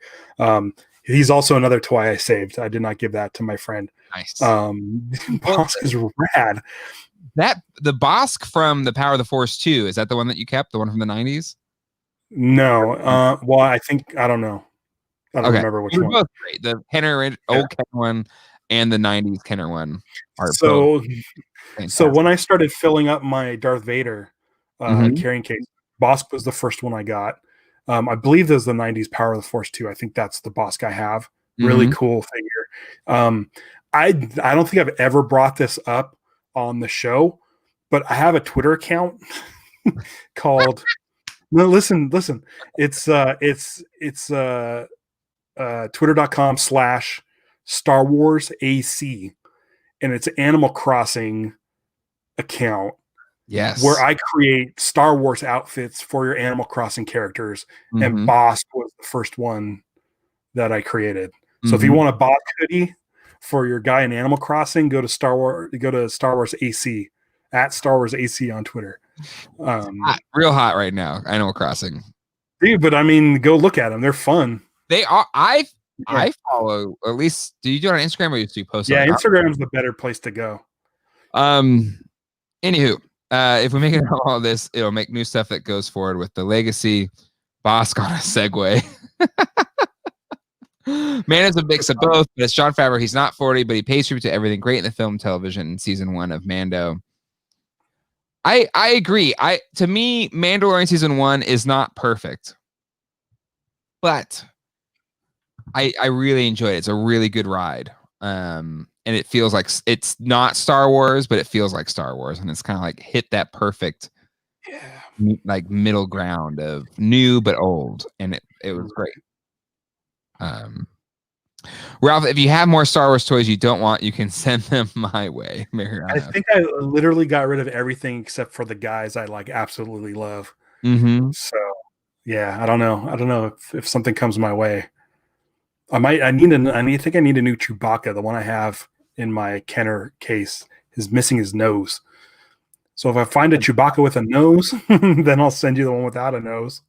He's also another toy I saved. I did not give that to my friend. Nice. Bosk is rad. The Bosk from The Power of the Force 2, is that the one that you kept? The one from the 90s? No. Well, I don't know. I don't remember which one. Both great. The Kenner, old Kenner one and the 90s Kenner one are so both fantastic. So when I started filling up my Darth Vader carrying case, Bosk was the first one I got. I believe there's the 90s Power of the Force 2. I think that's the Bosk I have. Really cool figure. I don't think I've ever brought this up on the show, but I have a Twitter account called no, listen. It's twitter.com/Star Wars AC, and it's an Animal Crossing account. Yes. Where I create Star Wars outfits for your Animal Crossing characters, and Bosk was the first one that I created. So if you want a Bosk hoodie for your guy in Animal Crossing, go to Star Wars AC at Star Wars AC on Twitter. Real hot right now, Animal Crossing. Dude, but I mean, go look at them. They're fun. They are. I follow, at least, do you do it on Instagram or you post? Yeah, Instagram's the better place to go. Anywho, if we make it all of this, it'll make new stuff that goes forward with the legacy. Bosk on a Segway. Man is a mix of both, but it's Jon Favreau. He's not 40, but he pays tribute to everything great in the film, television, and season 1 of Mando. I agree. To me, Mandalorian season 1 is not perfect, but I really enjoyed it. It's a really good ride. And it feels like it's not Star Wars, but it feels like Star Wars, and it's kind of like hit that perfect like middle ground of new but old, and it was great. Ralph, if you have more Star Wars toys you don't want, you can send them my way. I think I literally got rid of everything except for the guys I like absolutely love. So yeah, I don't know if something comes my way. I think I need a new Chewbacca. The one I have in my Kenner case is missing his nose. So if I find a Chewbacca with a nose, then I'll send you the one without a nose.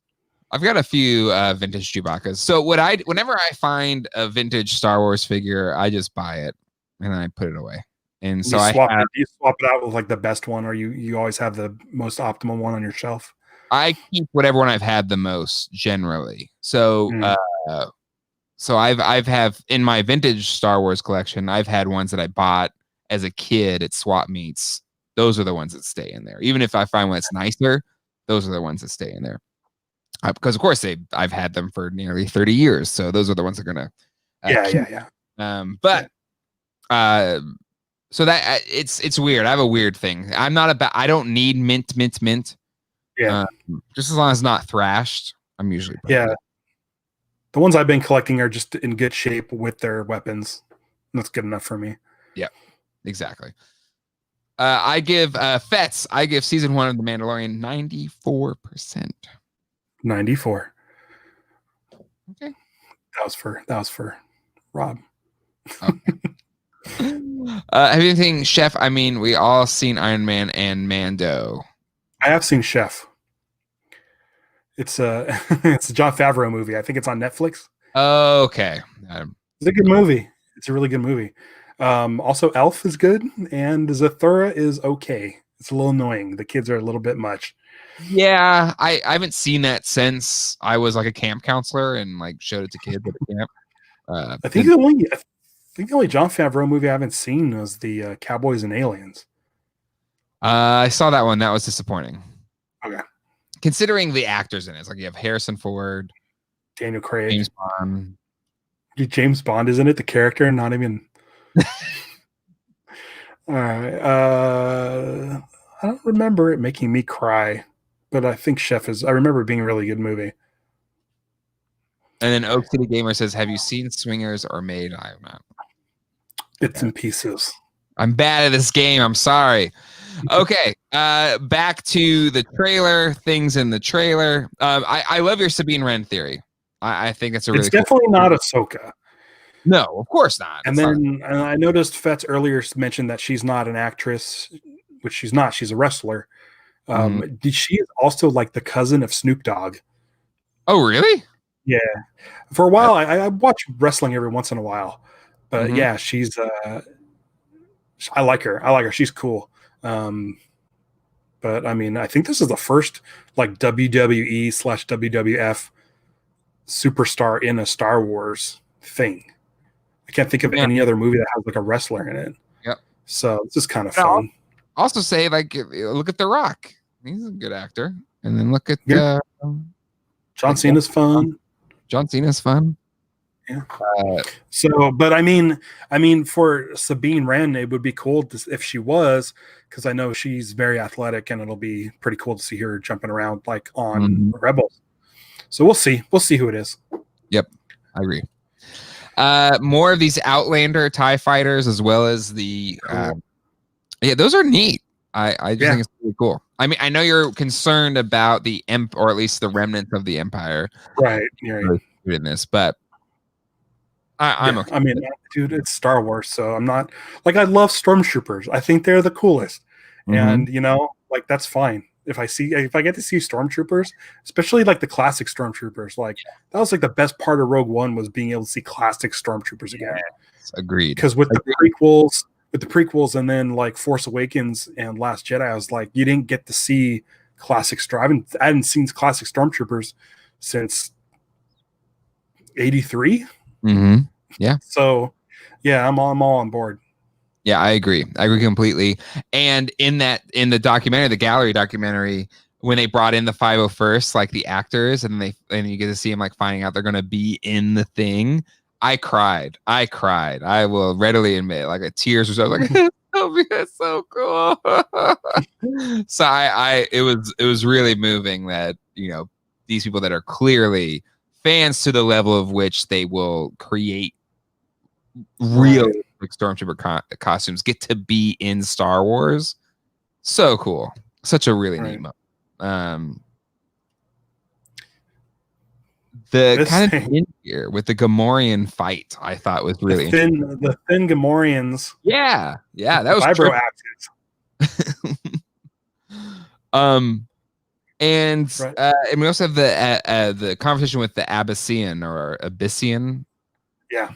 I've got a few vintage Chewbaccas. So whenever I find a vintage Star Wars figure, I just buy it and then I put it away. And so you swap it out with like the best one, or you always have the most optimal one on your shelf. I keep whatever one I've had the most generally. So so I've have in my vintage Star Wars collection, I've had ones that I bought as a kid at swap meets. Those are the ones that stay in there. Even if I find one that's nicer, those are the ones that stay in there. Because of course I've had them for nearly 30 years, so those are the ones that are gonna so that it's weird. I have a weird thing. I don't need mint. Yeah. Just as long as it's not thrashed, I'm usually the ones I've been collecting are just in good shape with their weapons. That's good enough for me. Yeah, exactly. I give Fets. I give season 1 of The Mandalorian 94%. 94. Okay. That was for Rob. Okay. Have you seen Chef? I mean, we all seen Iron Man and Mando. I have seen Chef. It's it's a Jon Favreau movie. I think it's on Netflix. Oh, okay. It's a good movie. It's a really good movie. Also, Elf is good, and Zathura is okay. It's a little annoying. The kids are a little bit much. Yeah, I haven't seen that since I was like a camp counselor and like showed it to kids at the camp. I think the only Jon Favreau movie I haven't seen was the Cowboys and Aliens. I saw that one. That was disappointing. Okay. Considering the actors in it, it's like you have Harrison Ford, Daniel Craig, James Bond. James Bond is in it. The character, not even. All right. I don't remember it making me cry, but I think Chef is. I remember it being a really good movie. And then Oak City Gamer says, "Have you seen Swingers or Made?" I have not. Bits and pieces. I'm bad at this game. I'm sorry. Okay, back to the trailer. Things in the trailer. I love your Sabine Wren theory. I think it's a really. It's definitely not Ahsoka. No, of course not. And then I noticed Fetz earlier mentioned that she's not an actress, which she's not. She's a wrestler. She is also like the cousin of Snoop Dogg. Oh, really? Yeah. For a while, I watch wrestling every once in a while, but Mhm. yeah, she's. I like her. I like her. She's cool. But I mean, I think this is the first like WWE/WWF superstar in a Star Wars thing. I can't think of Yeah. any other movie that has like a wrestler in it. Yep. So it's just kind of And I'll fun. also say, like, look at The Rock. He's a good actor. And then look at Yeah. John Cena's fun. John Cena's fun. Yeah. So, but I mean, for Sabine Wren, it would be cool if she was, because I know she's very athletic, and it'll be pretty cool to see her jumping around like on Rebels. So we'll see. We'll see who it is. Yep, I agree. More of these Outlander TIE fighters, as well as the yeah, those are neat. I just think it's really cool. I mean, I know you're concerned about the or at least the remnants of the Empire, right? Right. In this, but I'm okay. I mean, dude, it's Star Wars, so I'm not like, I love stormtroopers. I think they're the coolest, and you know, like, that's fine. If I get to see stormtroopers, especially like the classic stormtroopers, like that was like the best part of Rogue One, was being able to see classic stormtroopers again. Yes, agreed. Because with the prequels, and then like Force Awakens and Last Jedi, I was like, you didn't get to see classic I hadn't seen classic stormtroopers since '83. Yeah. So, yeah, I'm all on board. Yeah, I agree. I agree completely. And in the documentary, the gallery documentary, when they brought in the 501st, like the actors, and you get to see them like finding out they're going to be in the thing, I cried. I will readily admit, like, tears were so like, it's so cool. So it was really moving that, you know, these people that are clearly fans to the level of which they will create real like stormtrooper costumes get to be in Star Wars. So cool. Such a really neat moment. The kind of in here with the Gamorrean fight, I thought was really interesting. The thin Gamorreans. Yeah, that was vibro axes. And we also have the conversation with the Abyssian or Abyssian. Yeah,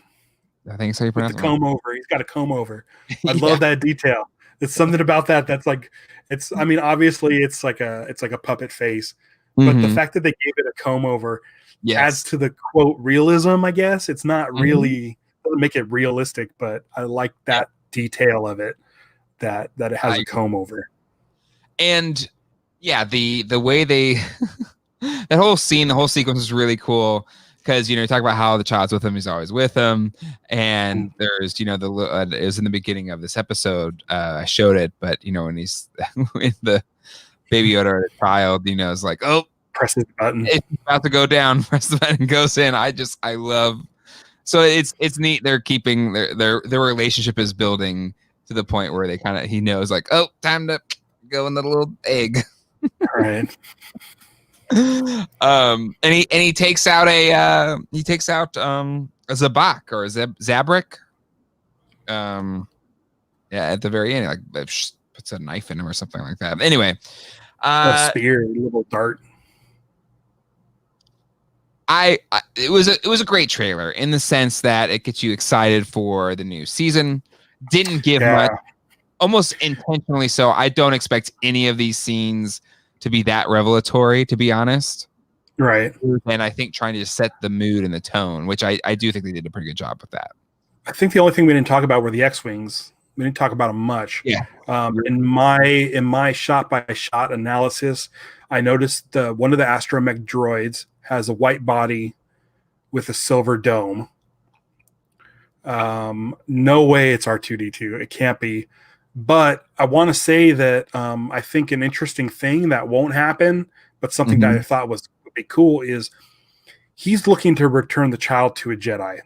I think so. You pronounce it. The comb over. He's got a comb over. I love that detail. It's something about that that's like, it's. I mean, obviously, it's like a puppet face, but the fact that they gave it a comb over adds to the quote realism. I guess it's not really, doesn't make it realistic, but I like that detail of it, that it has a comb over. And yeah, the way they that whole scene, the whole sequence is really cool, because, you know, you talk about how the child's with him, he's always with him, and there's, you know, it was in the beginning of this episode, I showed it, but, you know, when he's when the Baby Yoda or the child, you know, is like, oh, press the button, it's about to go down, press the button, goes in. I love. So it's neat. They're keeping their relationship is building to the point where they kind of, he knows like, oh, time to go in the little egg. Right. And he takes out a Zabak or a Zabrak. Yeah, at the very end, like puts a knife in him or something like that. Anyway, a spear, a little dart. It was a great trailer in the sense that it gets you excited for the new season. Didn't give much, almost intentionally so. I don't expect any of these scenes to be that revelatory, to be honest. Right. And I think trying to set the mood and the tone, which I do think they did a pretty good job with that. I think the only thing we didn't talk about were the X-Wings. We didn't talk about them much. Yeah. In my shot by shot analysis, I noticed one of the astromech droids has a white body with a silver dome. No way it's R2-D2. It can't be. But I want to say that I think an interesting thing that won't happen, but something that I thought would be cool, is he's looking to return the child to a Jedi.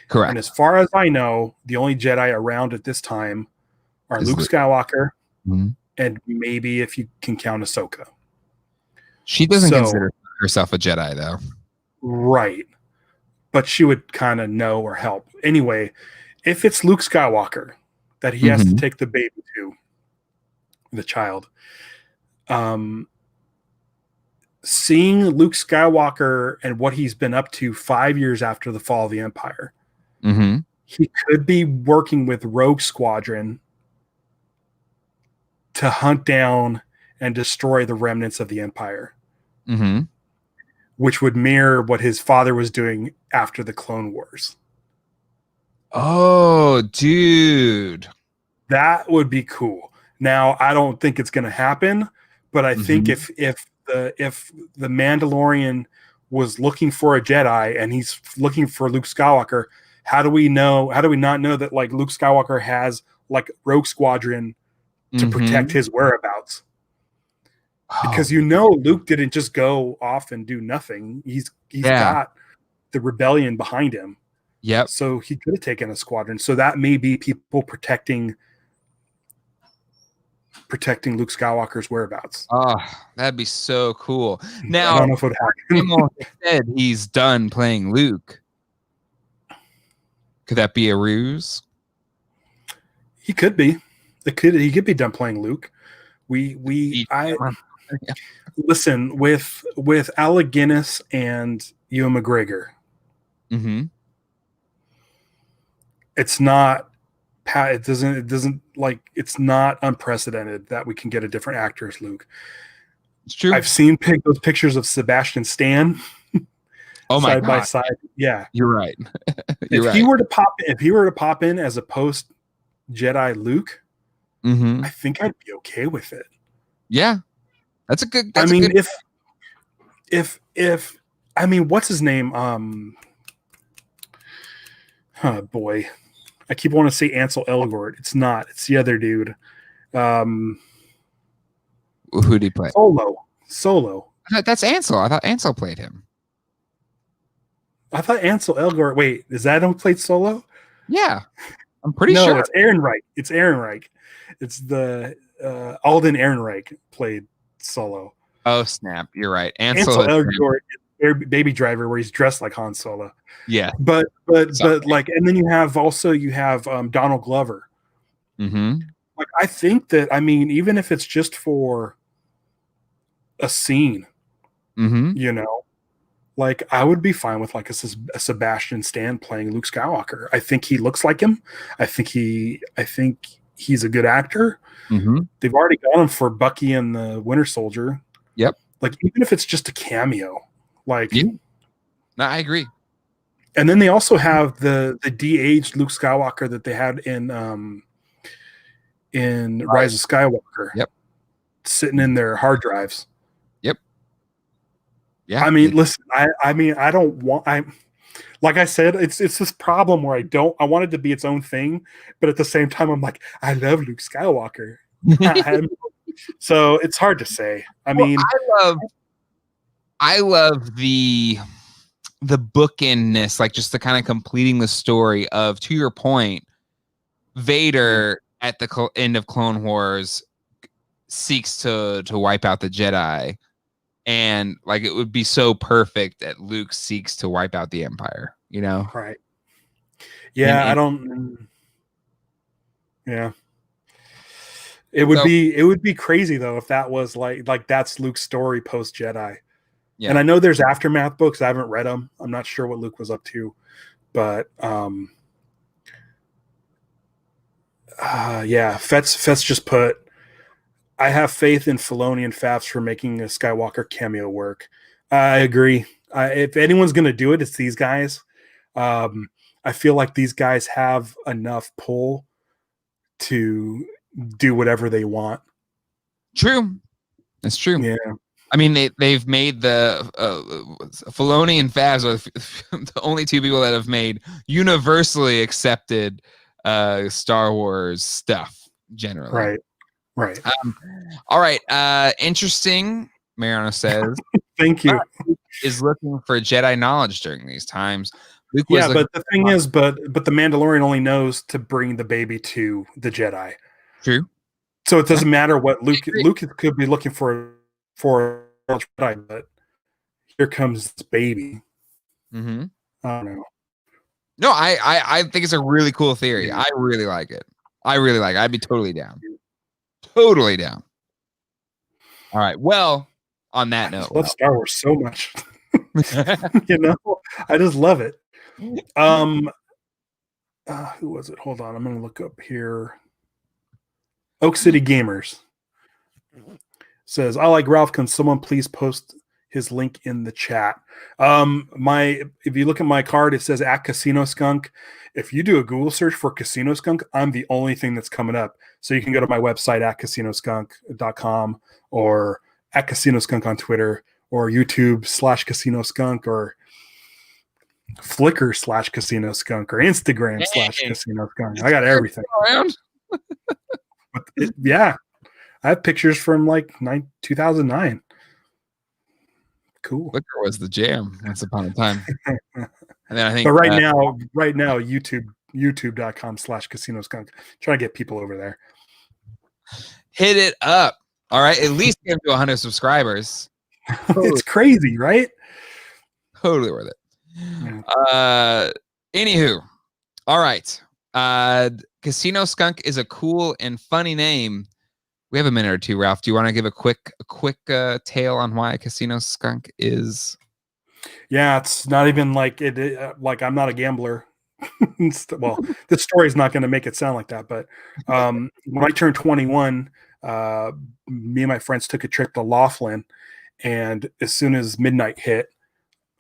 Correct. And as far as I know, the only Jedi around at this time are Luke Skywalker, and maybe, if you can count, Ahsoka. She doesn't consider herself a Jedi, though. Right. But she would kind of know or help. Anyway, if it's Luke Skywalker that he has to take the baby to, the child, seeing Luke Skywalker and what he's been up to 5 years after the fall of the Empire, he could be working with Rogue Squadron to hunt down and destroy the remnants of the Empire, which would mirror what his father was doing after the Clone Wars. Oh, dude. That would be cool. Now, I don't think it's going to happen, but I think if the Mandalorian was looking for a Jedi and he's looking for Luke Skywalker, how do we not know that like Luke Skywalker has like Rogue Squadron to protect his whereabouts? Because Luke didn't just go off and do nothing. He's got the rebellion behind him. Yep. So he could have taken a squadron. So that may be people protecting Luke Skywalker's whereabouts. Oh, that'd be so cool. Now, I don't know if it would happen. Said he's done playing Luke. Could that be a ruse? He could be. He could be done playing Luke. Listen, with Alec Guinness and Ewan McGregor. It's not. It doesn't like it's not unprecedented that we can get a different actor as Luke. It's true. I've seen those pictures of Sebastian Stan. Oh my side God. by side. Yeah, you're right. If he were to pop in as a post Jedi Luke, I think I'd be okay with it. Yeah, that's a good. If what's his name? Boy, I keep wanting to say Ansel Elgort. It's not. It's the other dude. Who did he play? Solo. That's Ansel. I thought Ansel played him. I thought Ansel Elgort. Wait, is that who played Solo? Yeah, I'm pretty sure. No, it's Ehrenreich. It's Ehrenreich. It's the Alden Ehrenreich played Solo. Oh snap! You're right. Ansel Elgort is Baby Driver, where he's dressed like Han Solo. Yeah, but like, and then you have Donald Glover. Like, I think that even if it's just for a scene, like I would be fine with like a Sebastian Stan playing Luke Skywalker. I think he looks like him. I think he's a good actor. They've already got him for Bucky and the Winter Soldier. Yep. Like, even if it's just a cameo, like, no, I agree. And then they also have the de-aged Luke Skywalker that they had in Rise of Skywalker. Yep. Sitting in their hard drives. Yep. Yeah. Listen, I don't want. Like I said, it's this problem where I want it to be its own thing, but at the same time, I'm like, I love Luke Skywalker. So it's hard to say. I love the bookendness, like just the kind of completing the story of, to your point, Vader at the end of Clone Wars seeks to wipe out the Jedi. And like, it would be so perfect that Luke seeks to wipe out the Empire, Right. Yeah, yeah. It would be crazy though if that was like that's Luke's story post Jedi. Yeah. And I know there's aftermath books. I haven't read them. I'm not sure what Luke was up to, but Fetz just put, I have faith in Filoni and Fafs for making a Skywalker cameo work. I agree. If anyone's going to do it, it's these guys. I feel like these guys have enough pull to do whatever they want. True. That's true. Yeah. They've made the Filoni and Fafs are the only two people that have made universally accepted Star Wars stuff generally. Right. All right. Interesting. Mariano says, "Thank you." Is looking for Jedi knowledge during these times. Luke but the thing is, but the Mandalorian only knows to bring the baby to the Jedi. True. So it doesn't matter what Luke could be looking for Jedi, but here comes this baby. I don't know. No, I think it's a really cool theory. I really like it. I'd be totally down. Totally down. All right. Well, On that note, I love Star Wars so much. I just love it. Who was it? Hold on, I'm gonna look up here. Oak City Gamers says, I like Ralph. Can someone please post his link in the chat? If you look at my card, it says at Casino Skunk. If you do a Google search for Casino Skunk, I'm the only thing that's coming up. So you can go to my website at casinoskunk.com or at Casino Skunk on Twitter or YouTube/Casino Skunk or Flickr /Casino Skunk or Instagram /Casino Skunk. I got everything. Yeah. I have pictures from like 2009. Cool. Flickr was the jam once upon a time. And then I think, but right now, YouTube.com/Casino Skunk. Try to get people over there. Hit it up. All right. At least get to 100 subscribers. It's crazy, right? Totally worth it. Yeah. Anywho. All right. Casino Skunk is a cool and funny name. We have a minute or two, Ralph. Do you want to give a quick tale on why Casino Skunk is? Yeah, it's not even like it. Like I'm not a gambler. Well, this story is not going to make it sound like that. But when I turned 21, me and my friends took a trip to Laughlin, and as soon as midnight hit,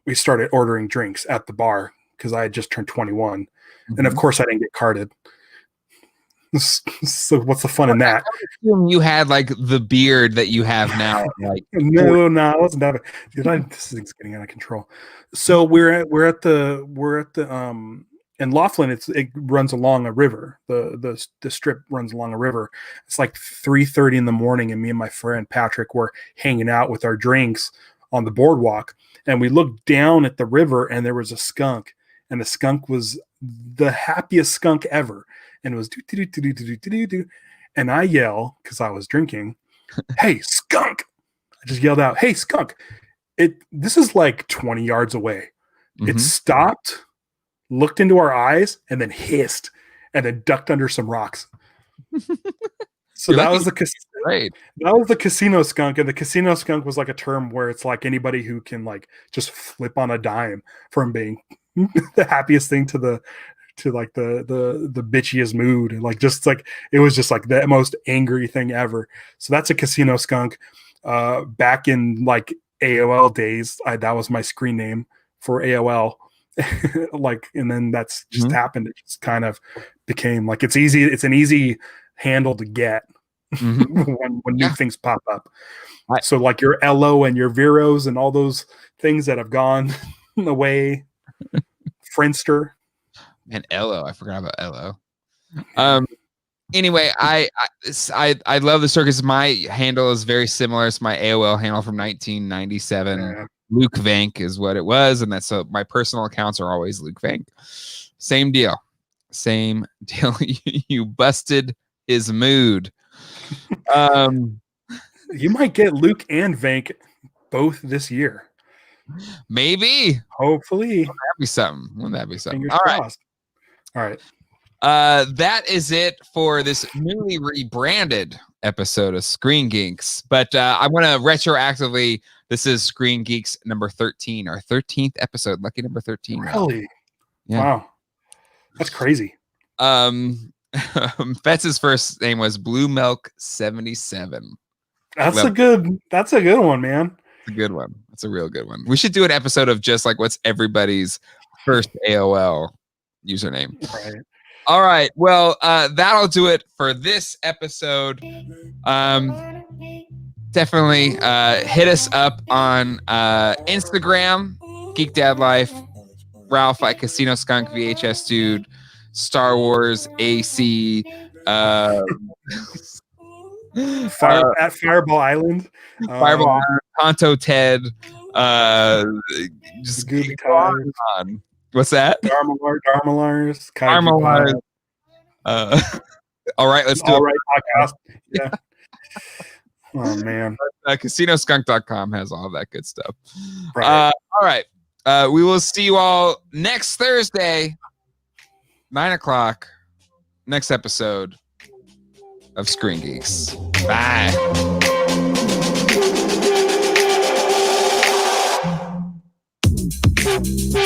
we started ordering drinks at the bar because I had just turned 21, and of course I didn't get carded. So what's the fun in that? You had like the beard that you have now. Like no, I wasn't that. This thing's getting out of control. So we're at the in Laughlin. It runs along a river. The strip runs along a river. It's like 3:30 in the morning, and me and my friend Patrick were hanging out with our drinks on the boardwalk, and we looked down at the river, and there was a skunk, and the skunk was the happiest skunk ever. And it was do. And I yell, because I was drinking, hey, skunk. I just yelled out, hey, skunk. This is like 20 yards away. Mm-hmm. It stopped, looked into our eyes, and then hissed, and then ducked under some rocks. So that was the Casino Skunk. And the Casino Skunk was like a term where it's like anybody who can like just flip on a dime from being the happiest thing to the bitchiest mood. Like just like it was just like the most angry thing ever. So that's a Casino Skunk. Back in like AOL days, that was my screen name for AOL. Like, and then that's just happened. It just kind of became like it's an easy handle to get when new things pop up. So like your Elo and your Veros and all those things that have gone away. Friendster. And Elo, I forgot about Elo. Anyway, I love the circus. My handle is very similar. It's my AOL handle from 1997. Yeah. Luke Vank is what it was, and that's my personal accounts are always Luke Vank. Same deal. You busted his mood. You might get Luke and Vank both this year. Maybe. Hopefully. Wouldn't that be something? Fingers All crossed. All right. That is it for this newly rebranded episode of Screen Geeks. But I want to retroactively, this is Screen Geeks number 13, our 13th episode. Lucky number 13. Really? Yeah. Wow. That's crazy. Fetz's first name was Blue Milk 77. That's a good one, man. It's a good one. It's a real good one. We should do an episode of just like what's everybody's first AOL username. Right. All right. Well, that'll do it for this episode. Definitely hit us up on Instagram, Geek Dad Life, Ralph at Casino Skunk, VHS Dude, Star Wars AC, at Fireball Island, Fireball Island, Tonto Ted, just Gooby on. What's that? Darmalars. All right, let's do All right podcast. Yeah. Oh man. Casinoskunk.com has all that good stuff. Right. All right. We will see you all next Thursday, 9:00. Next episode of Screen Geeks. Bye.